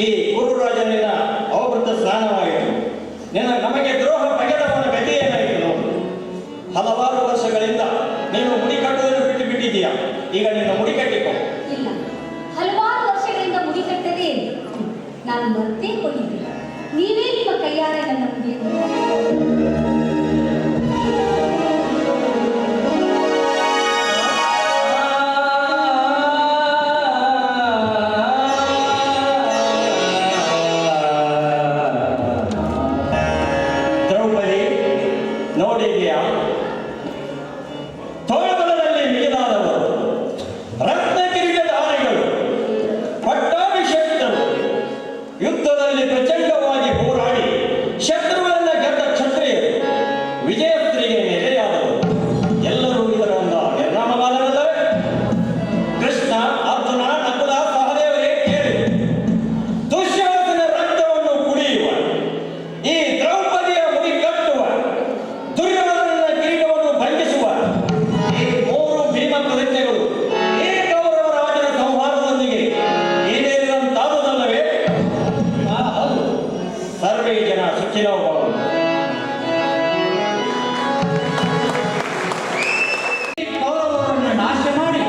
ಈ ಕುರುರಾಜನಿನ ಅವಭೃತ ಸ್ನಾನವಾಯಿತು. ನಮಗೆ ದ್ರೋಹ ಬಗೆದವನ ಗತಿ ಏನಾಯಿತು ನೋಡು. ಹಲವಾರು ವರ್ಷಗಳಿಂದ ನೀನು ಮುಡಿ ಕಟ್ಟುವುದನ್ನು ಬಿಟ್ಟು ಬಿಟ್ಟಿದ್ದೀಯಾ. ಈಗ ನೀನು ಮುಡಿ ಕಟ್ಟಿಕೊ. ಇಲ್ಲ, ಹಲವಾರು ವರ್ಷಗಳಿಂದ ಮುಡಿ ಕಟ್ಟದೇ ನಾನು ಮರ್ತೇ ಹೋಗಿದ್ದೆ. ನೀವೇ ನಿಮ್ಮ ಕೈಯಾರೆ ನನ್ನ ಮುಡಿಯನ್ನು ನೋಡಿದೆಯಾ? ತೋಳಬಲದಲ್ಲಿ ಮಿಗಿಲಾದವರು, ರತ್ನಕಿರೀಟಧಾರಿಗಳು, ಪಟ್ಟಾಭಿಷೇಕ್ತರು, ಯುದ್ಧದಲ್ಲಿ ಪ್ರಚಂಡವಾಗಿ ಹೋರಾಡಿ ಶತ್ರುಗಳನ್ನು ಗೆದ್ದ ಕ್ಷತ್ರಿಯರು, ವಿಜಯಸ್ತ್ರೀಗೆ ನೆಲೆಯಾದವರು ಎಲ್ಲರೂ ಇದರ ಒಂದು ನಿರ್ನಾಮವಾದರಲ್ಲವೇ? ಕೃಷ್ಣ, ಅರ್ಜುನ, ನಕುಲ, ಸಹದೇವರೇ ಕೇಳಿ, ದುಶ್ಯಾಸನ ರಕ್ತವನ್ನು ಕುಡಿಯುವ, ಈ ದ್ರೌಪದಿಯ ಮುಡಿ ಕಟ್ಟುವ, ದುರ್ಯೋಧನನ ಕಿರೀಟವನ್ನು ಭಂಗಿಸುವ ಈ ಮೂರು ಭೀಮ ಪ್ರತಿಜ್ಞೆಗಳು ಈ ಕೌರವ ರಾಜನ ಸಂಹಾರದೊಂದಿಗೆ ಈಡೇರಿದಂತಾದುದಲ್ಲವೇ? ಹೌದು. ಸರ್ವೇ ಜನ ಸುಖಿನೋ ಭವಂತು. ಕೌರವರನ್ನು ನಾಶ ಮಾಡಿ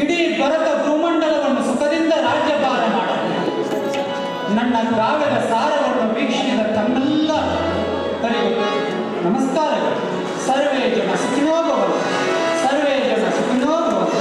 ಇಡೀ ಭರತ ಭೂಮಂಡಲವನ್ನು ಸುಖದಿಂದ ರಾಜ್ಯಭಾರ ಮಾಡಲು ನನ್ನ ಕಾವ್ಯದ ಸಾರವನ್ನು ವೀಕ್ಷಿಸಿದ ತಮ್ಮೆಲ್ಲರಿಗೂ ನಮಸ್ಕಾರಗಳು. ಸರ್ವೇ ಜನ ಸುಖಿನೋ ಭವಂತು. ಸರ್ವೇ ಜನ ಸುಖಿನೋ ಭವಂತು.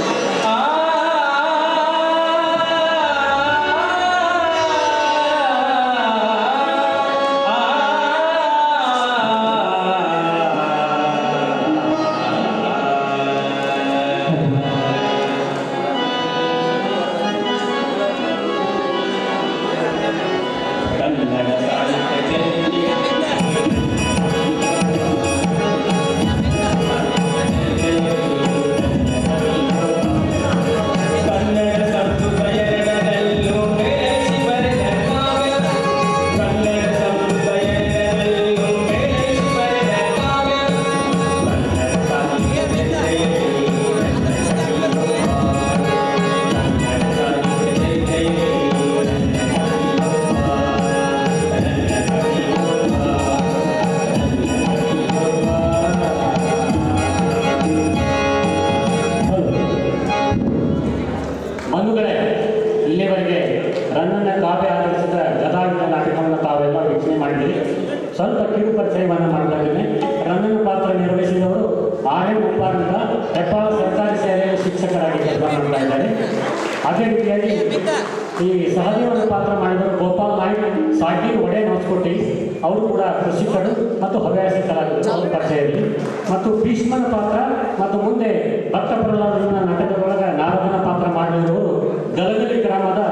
ಬಂಧುಗಳೇ, ಇಲ್ಲಿವರೆಗೆ ರನ್ನನ ಕಾವ್ಯ ಆಧರಿಸಿದ ಗದಾಯುಧ ನಾಟಕವನ್ನು ತಾವೆಲ್ಲ ವೀಕ್ಷಣೆ ಮಾಡಿದ್ದೀರಿ. ಸ್ವಲ್ಪ ಕಿರು ಪರಿಚಯವನ್ನು ಮಾಡ್ತಾ ಇದ್ದೇನೆ. ರನ್ನನ ಪಾತ್ರ ನಿರ್ವಹಿಸಿದವರು ಆರ್.ಎಂ. ಉಪ್ಪಾರ್ ಅಂತ ಹೆಬ್ಬಾಳ ಸರ್ಕಾರಿ ಶಾಲೆಯ ಶಿಕ್ಷಕರಾಗಿ ಕೆಲಸ ಮಾಡ್ತಾ ಇದ್ದಾರೆ. ಅದೇ ರೀತಿಯಾಗಿ ಈ ಸಹದೇವನ ಪಾತ್ರ ಮಾಡಿದವರು ಗೋಪಾಲ್ ನಾಯ್ಕ್, ಸಾಗಿ ಒಡೆ ಹೊಸಕೋಟೆ, ಅವರು ಕೂಡ ಕೃಷಿಕರು ಮತ್ತು ಹವ್ಯಾಸಿ ಕಲಾವಿದರು, ಅವ್ರ ಪರಿಚಯದಲ್ಲಿ. ಮತ್ತು ಭೀಷ್ಮನ ಪಾತ್ರ ಮತ್ತು ಮುಂದೆ ಭಕ್ತ ಪ್ರಹ್ಲಾದನ ನಾಟಕದೊಳಗೆ ನಾರದನ ಪಾತ್ರ ಮಾಡಿದವರು ಗಲಗಲಿ ಗ್ರಾಮದ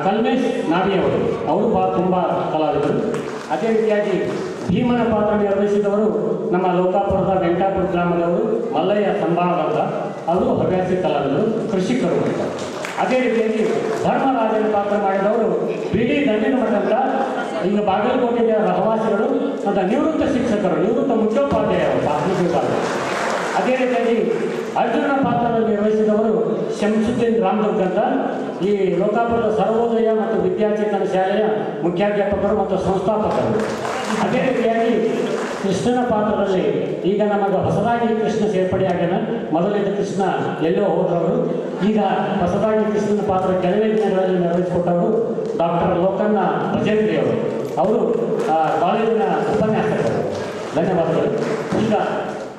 ಕಲ್ಮೇಶ್ ನಾವಿಯವರು, ಅವರು ತುಂಬ ಕಲಾವಿದರು. ಅದೇ ರೀತಿಯಾಗಿ ಭೀಮನ ಪಾತ್ರ ನಿರ್ವಹಿಸಿದವರು ನಮ್ಮ ಲೋಕಾಪುರದ ವೆಂಕಟಾಪುರ ಗ್ರಾಮದವರು ಮಲ್ಲಯ್ಯ ಸಂಭಾಳ ಅಂತ, ಅವರು ಹವ್ಯಾಸಿ ಕಲಾವಿದರು, ಕೃಷಿಕರು ಅಂತ. ಅದೇ ರೀತಿಯಾಗಿ ಧರ್ಮರಾಜನ ಪಾತ್ರ ಮಾಡಿದವರು ಬಿ.ಡಿ. ದಂಡಿನಮಠ ಅಂತ, ಈಗ ಬಾಗಲಕೋಟೆಯ ರಹವಾಸಿಗಳು ಮತ್ತು ನಿವೃತ್ತ ಶಿಕ್ಷಕರು, ನಿವೃತ್ತ ಮುಖ್ಯೋಪಾಧ್ಯಾಯರು ಪ್ರಾಥಮಿಕ ವಿಭಾಗ. ಅದೇ ರೀತಿಯಾಗಿ ಅರ್ಜುನನ ಪಾತ್ರವನ್ನು ನಿರ್ವಹಿಸಿದವರು ಶಂಸುದ್ದೀನ್ ರಾಮದುರ್ಗ್ ಅಂತ, ಈ ಲೋಕಾಪುರದ ಸರ್ವೋದಯ ಮತ್ತು ವಿದ್ಯಾಚೇತನ ಶಾಲೆಯ ಮುಖ್ಯಾಧ್ಯಾಪಕರು ಮತ್ತು ಸಂಸ್ಥಾಪಕರು. ಅದೇ ರೀತಿಯಾಗಿ ಕೃಷ್ಣನ ಪಾತ್ರದಲ್ಲಿ ಈಗ ನಮಗೆ ಹೊಸದಾಗಿ ಕೃಷ್ಣ ಸೇರ್ಪಡೆಯಾಗ್ಯಾನ. ಮೊದಲಿದ್ದ ಕೃಷ್ಣ ಎಲ್ಲೋ ಹೋದವರು, ಈಗ ಹೊಸದಾಗಿ ಕೃಷ್ಣನ ಪಾತ್ರ ಕೆಲವೇ ದಿನಗಳಲ್ಲಿ ನಿರ್ವಹಿಸಿಕೊಟ್ಟವರು ಡಾಕ್ಟರ್ ಲೋಕಣ್ಣ ಭಜೇಂದ್ರಿ ಅವರು. ಅವರು ಕಾಲೇಜಿನ ಉಪನ್ಯಾಸಕರು. ಧನ್ಯವಾದಗಳು. ಈಗ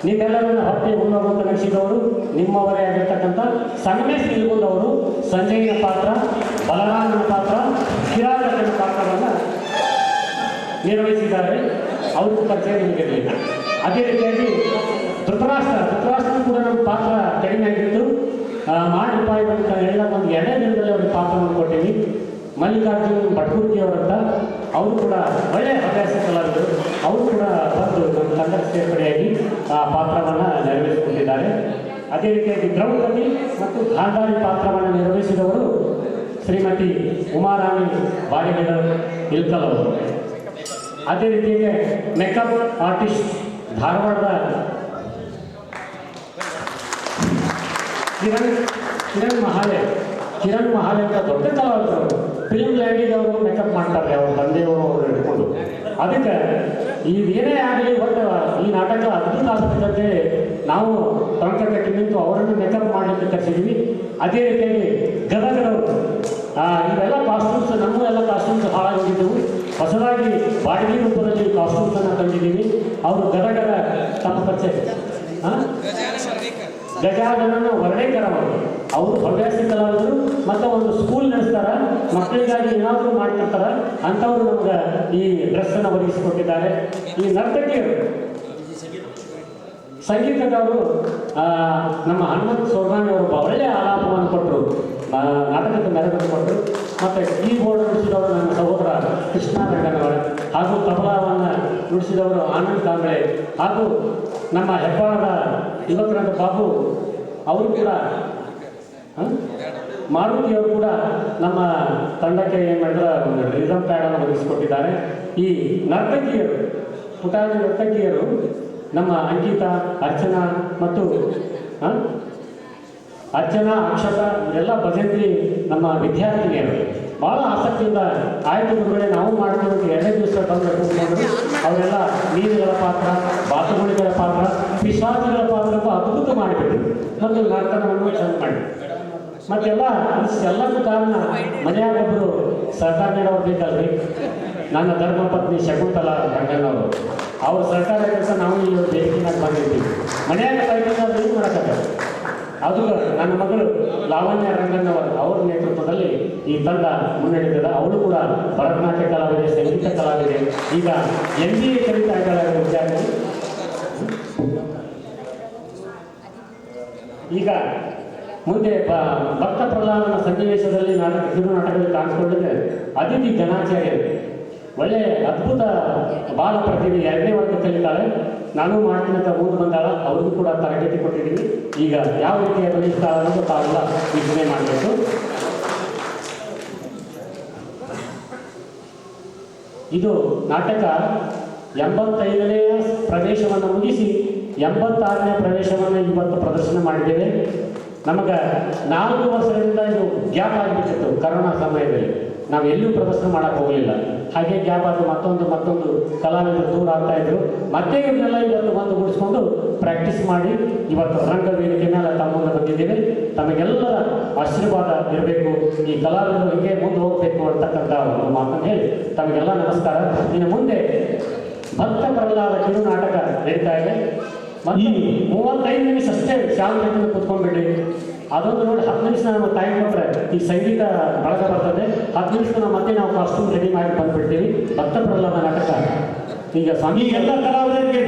ನೀವೆಲ್ಲರನ್ನ ಹೊಟ್ಟೆ ಮುನ್ನೋಗುವಂತ ನಡೆಸಿದವರು ನಿಮ್ಮವರೇ ಆಗಿರ್ತಕ್ಕಂಥ ಸಂಗಮೇಶ್ ನಿಲ್ಗುಂದವರು ಸಂಜಯನ ಪಾತ್ರ, ಬಲರಾಮನ ಪಾತ್ರ, ಕಿರಾತಕನ ಪಾತ್ರವನ್ನು ನಿರ್ವಹಿಸಿದ್ದಾರೆ. ಅವ್ರ ಪರಿಚಯ ನಿಮಗಿರಲಿಲ್ಲ. ಅದೇ ರೀತಿಯಾಗಿ ಧೃತರಾಷ್ಟ್ರ ಕೂಡ ನಮ್ಮ ಪಾತ್ರ ಕಡಿಮೆ ಆಗಿತ್ತು. ಮಾಡಿ ರೂಪಾಯಿ ಅಂತ ಹೇಳಕ್ಕೆ ಒಂದು 2 ದಿನದಲ್ಲಿ ಅವ್ರಿಗೆ ಪಾತ್ರವನ್ನು ಕೊಟ್ಟಿವಿ. ಮಲ್ಲಿಕಾರ್ಜುನ್ ಭಟ್ಕುರ್ತಿ ಅವರಂತ, ಅವರು ಕೂಡ ಒಳ್ಳೆಯ ಹವ್ಯಾಸ ಕಲಾವಿದರು. ಅವರು ಕೂಡ ಬಂದು ನಮ್ಮ ತಂಡಕ್ಕೆ ಸೇರ್ಪಡೆಯಾಗಿ ಆ ಪಾತ್ರವನ್ನು ನೆರವೇರಿಸಿಕೊಂಡಿದ್ದಾರೆ. ಅದೇ ರೀತಿಯಾಗಿ ದ್ರೌಪದಿ ಮತ್ತು ಗಾಂಧಾರಿ ಪಾತ್ರವನ್ನು ನಿರ್ವಹಿಸಿದವರು ಶ್ರೀಮತಿ ಉಮಾರಾಣಿ ಬಾಡಿಗೆರ ಇಲ್ಕಲ್ ಅವರು. ಅದೇ ರೀತಿಯಾಗಿ ಮೇಕಪ್ ಆರ್ಟಿಸ್ಟ್ ಧಾರವಾಡದ ಕಿರಣ್ ಮಹಾಲೆ ಕಿರಣ್ ಮಹಾಲ್ ಅಂತ ದೊಡ್ಡ ಕಲಾವಿದರು ಫಿಲ್ಮ್ ಲ್ಯಾಂಗ್ವೇಜ್ ಅವರು ಮೇಕಪ್ ಮಾಡ್ತಾರೆ ಅವ್ರ ತಂದೆಯವರು ಅವರು ಹಿಡ್ಕೊಂಡು. ಅದಕ್ಕೆ ಏನೇ ಆಗಲಿ ಒಟ್ಟು ಈ ನಾಟಕ ಅದ್ಭುತ ಆಗಬೇಕಂತೇಳಿ ನಾವು ಟೊಂಕಕ್ಕೆ ನಿಂತು ಅವರನ್ನು ಮೇಕಪ್ ಮಾಡಲಿಕ್ಕೆ ಕರೆಸಿದ್ವಿ. ಅದೇ ರೀತಿಯಾಗಿ ಗದಗರವರು ಇವೆಲ್ಲ ಕಾಸ್ಟ್ಯೂಮ್ಸ್, ನಮ್ಮ ಎಲ್ಲ ಕಾಸ್ಟ್ಯೂಮ್ಸ್ ಹಾಳಾಗೋಗಿದ್ದವು. ಹೊಸದಾಗಿ ಬಾಡಿಗೆ ರೂಪದಲ್ಲಿ ಕಾಸ್ಟ್ಯೂಮ್ಸನ್ನು ತಂದಿದ್ದೀವಿ. ಅವರು ಗದಗರ ತಮ್ಮ ಪರಿಚಯ ಗಜಾನನ ವರ್ಣೇಕರ ಅವರು ಹವ್ಯಾಸಿ ಕಲಾವಿದರು ಮತ್ತು ಒಂದು ಸ್ಕೂಲ್ ನಡೆಸ್ತಾರೆ, ಮಕ್ಕಳಿಗಾಗಿ ಏನಾದರೂ ಮಾಡ್ತಿರ್ತಾರೆ ಅಂಥವ್ರು ನಮ್ಗೆ ಈ ಡ್ರೆಸ್ಸನ್ನು ಒದಗಿಸಿಕೊಟ್ಟಿದ್ದಾರೆ. ಈ ನರ್ತಕಿಯರು ಸಂಗೀತದವರು ನಮ್ಮ ಹನುಮಂತ ಸೋರ್ನಾಣಿ ಅವರು ಒಳ್ಳೆಯ ಆಲಾಪವನ್ನು ಕೊಟ್ಟರು, ನಾಟಕಕ್ಕೆ ಮೆರಗನ್ನು ಕೊಟ್ಟರು. ಮತ್ತು ಕೀಬೋರ್ಡ್ ನುಡಿಸಿದವರು ನನ್ನ ಸಹೋದರ ಕೃಷ್ಣ ರಂಗನವರ, ಹಾಗೂ ತಬಲಾವನ್ನು ನುಡಿಸಿದವರು ಆನಂದ್ ಕಾಂಬಳೆ, ಹಾಗೂ ನಮ್ಮ ಹೆಬ್ಬಾಳದ ಯುವಕರಾದ ಬಾಬು ಅವರು ಕೂಡ ಮಾರುತಿಯವರು ಕೂಡ ನಮ್ಮ ತಂಡಕ್ಕೆ ಏನು ಮಾಡಿದ್ರೆ ಒಂದು ರಿದಮ್ ಪ್ಯಾಡನ್ನು ಒದಗಿಸಿಕೊಟ್ಟಿದ್ದಾರೆ. ಈ ನರ್ತಕಿಯರು, ಪುಟಾಣಿ ನರ್ತಕಿಯರು ನಮ್ಮ ಅಂಕಿತಾ, ಅರ್ಚನಾ ಮತ್ತು ಅರ್ಚನಾ, ಅಕ್ಷತಾ ಇವರೆಲ್ಲ ಭಜಂತ್ರಿ ನಮ್ಮ ವಿದ್ಯಾರ್ಥಿನಿಯರು ಭಾಳ ಆಸಕ್ತಿಯಿಂದ ಆಯ್ತು ಗುರುಗಳೇ ನಾವು ಮಾಡ್ತೀವಿ ಅಂತ 2 ದಿವಸ ತಂದು ಕೂತ್ಕೊಂಡ್ರು. ಅವರೆಲ್ಲ ನೀರುಗಳ ಪಾತ್ರ, ಬಾತುಗುಳಿಗಳ ಪಾತ್ರ, ಪಿಶಾಚಿಗಳ ಪಾತ್ರಕ್ಕೂ ಅದ್ಭುತ ಮಾಡಿಬಿಟ್ರು ಮತ್ತು ನರ್ತನವನ್ನು ಚಂದ ಮಾಡಿ. ಮತ್ತೆಲ್ಲ ಇಷ್ಟೆಲ್ಲಕ್ಕೂ ಕಾರಣ ಮನೆಯಾಗೊಬ್ಬರು ಸರ್ಕಾರ ನೀಡೋರು ಬೇಕಲ್ರಿ. ನನ್ನ ಧರ್ಮಪತ್ನಿ ಶಕುಂತಲಾ ರಂಗಣ್ಣವರು, ಅವ್ರ ಸರ್ಕಾರ ಕೆಲಸ ನಾವು ಈ ಬೇಡಿಕೆನಾಗ ಬಂದಿರ್ತೀವಿ. ಮನೆಯಾಗ ಕೈಗೊಂಡು ಏನು ಮಾಡೋಕ್ಕಾಗಲ್ಲ. ಅದು ನನ್ನ ಮಗಳು ಲಾವಣ್ಯ ರಂಗಣ್ಣವರು ಅವ್ರ ನೇತೃತ್ವದಲ್ಲಿ ಈ ತಂಡ ಮುನ್ನಡೆದಿದೆ. ಅವಳು ಕೂಡ ಭರತನಾಟ್ಯ ಕಲಾವಿದೆ, ಸಂಗೀತ ಕಲಾವಿದೆ, ಈಗ MBA ಕಲಿತಾ ಇದ್ದಾಳೆ ವಿದ್ಯಾರ್ಥಿ. ಈಗ ಮುಂದೆ ಭಕ್ತ ಪ್ರಹ್ಲಾದನ ಸನ್ನಿವೇಶದಲ್ಲಿ ಕಿರು ನಾಟಕದಲ್ಲಿ ಕಾಣಿಸ್ಕೊಂಡಿದ್ದೆ ಅದಿತಿ ಘನಾಚಾರ್ಯರು, ಒಳ್ಳೆ ಅದ್ಭುತ ಬಾಲ ಪ್ರತಿಭೆ, 2ನೇ ವರ್ಗ ಕಲಿತಾಳೆ. ನಾನು ಮಾಡ್ತೀನಿ ಅಂತ ಮುಂದೆ ಬಂದಾಳ, ಅವ್ರಿಗೂ ಕೂಡ ತರಬೇತಿ ಕೊಟ್ಟಿದ್ದೀವಿ. ಈಗ ಯಾವ ರೀತಿ ಅಭಿನಯಿಸ್ತಾಳೆ ಅನ್ನೋದು ತಾವೆಲ್ಲ ವೀಕ್ಷಣೆ ಮಾಡಬೇಕು. ಇದು ನಾಟಕ 85ನೇ ಪ್ರವೇಶವನ್ನು ಮುಗಿಸಿ 86ನೇ ಪ್ರವೇಶವನ್ನು ಇವತ್ತು ಪ್ರದರ್ಶನ ಮಾಡಿದ್ದೇವೆ. ನಮಗೆ 4 ವರ್ಷಗಳಿಂದ ಇದು ಗ್ಯಾಪ್ ಆಗಿಬಿಟ್ಟಿತ್ತು ಕರೋನಾ ಸಮಯದಲ್ಲಿ. ನಾವು ಎಲ್ಲೂ ಪ್ರದರ್ಶನ ಮಾಡೋಕ್ಕೆ ಹೋಗಲಿಲ್ಲ. ಹಾಗೆ ಗ್ಯಾಪ್ ಆದರೂ ಮತ್ತೊಂದು ಕಲಾವಿದರು ದೂರ ಆಗ್ತಾ ಇದ್ರು. ಮತ್ತೆ ಇವನ್ನೆಲ್ಲ ಇವತ್ತು ಬಂದು ಮುಗಿಸ್ಕೊಂಡು ಪ್ರಾಕ್ಟೀಸ್ ಮಾಡಿ ಇವತ್ತು ರಂಗ ವೇದಿಕೆ ಮೇಲೆ ತಮ್ಮ ಮುಂದೆ ಬಂದಿದ್ದೇವೆ. ತಮಗೆಲ್ಲರ ಆಶೀರ್ವಾದ ಇರಬೇಕು, ಈ ಕಲಾವಿದರು ಹೀಗೆ ಮುಂದೆ ಹೋಗಬೇಕು ಅಂತಕ್ಕಂಥ ಒಂದು ಮಾತನ್ನು ಹೇಳಿ ತಮಗೆಲ್ಲ ನಮಸ್ಕಾರ. ಇನ್ನು ಮುಂದೆ ಭಕ್ತ ಪ್ರಹ್ಲಾದ ಕಿರು ನಾಟಕ ನಡೀತಾ ಇದೆ. ಮತ್ತು 35 ನಿಮಿಷ ಅಷ್ಟೇ ಶಾಂತ ಕೂತ್ಕೊಂಡ್ಬಿಡಿ. ಅದೊಂದು ನೋಡಿ 10 ನಿಮಿಷ ನಾವು ಟೈಮ್ ಕೊಟ್ಟರೆ ಈ ಸಂಗೀತ ಬಳಗ ಬರ್ತದೆ. 10 ನಿಮಿಷ ಮತ್ತೆ ನಾವು ಕಾಸ್ಟ್ಯೂಮ್ ರೆಡಿ ಮಾಡಿ ಬಂದುಬಿಡ್ತೀವಿ. ಭಕ್ತ ಪ್ರಹ್ಲಾದ ನಾಟಕ ಈಗ ಸ್ವಾಮಿ ಎಲ್ಲ ಕಲಾವಿದರಿಗೆ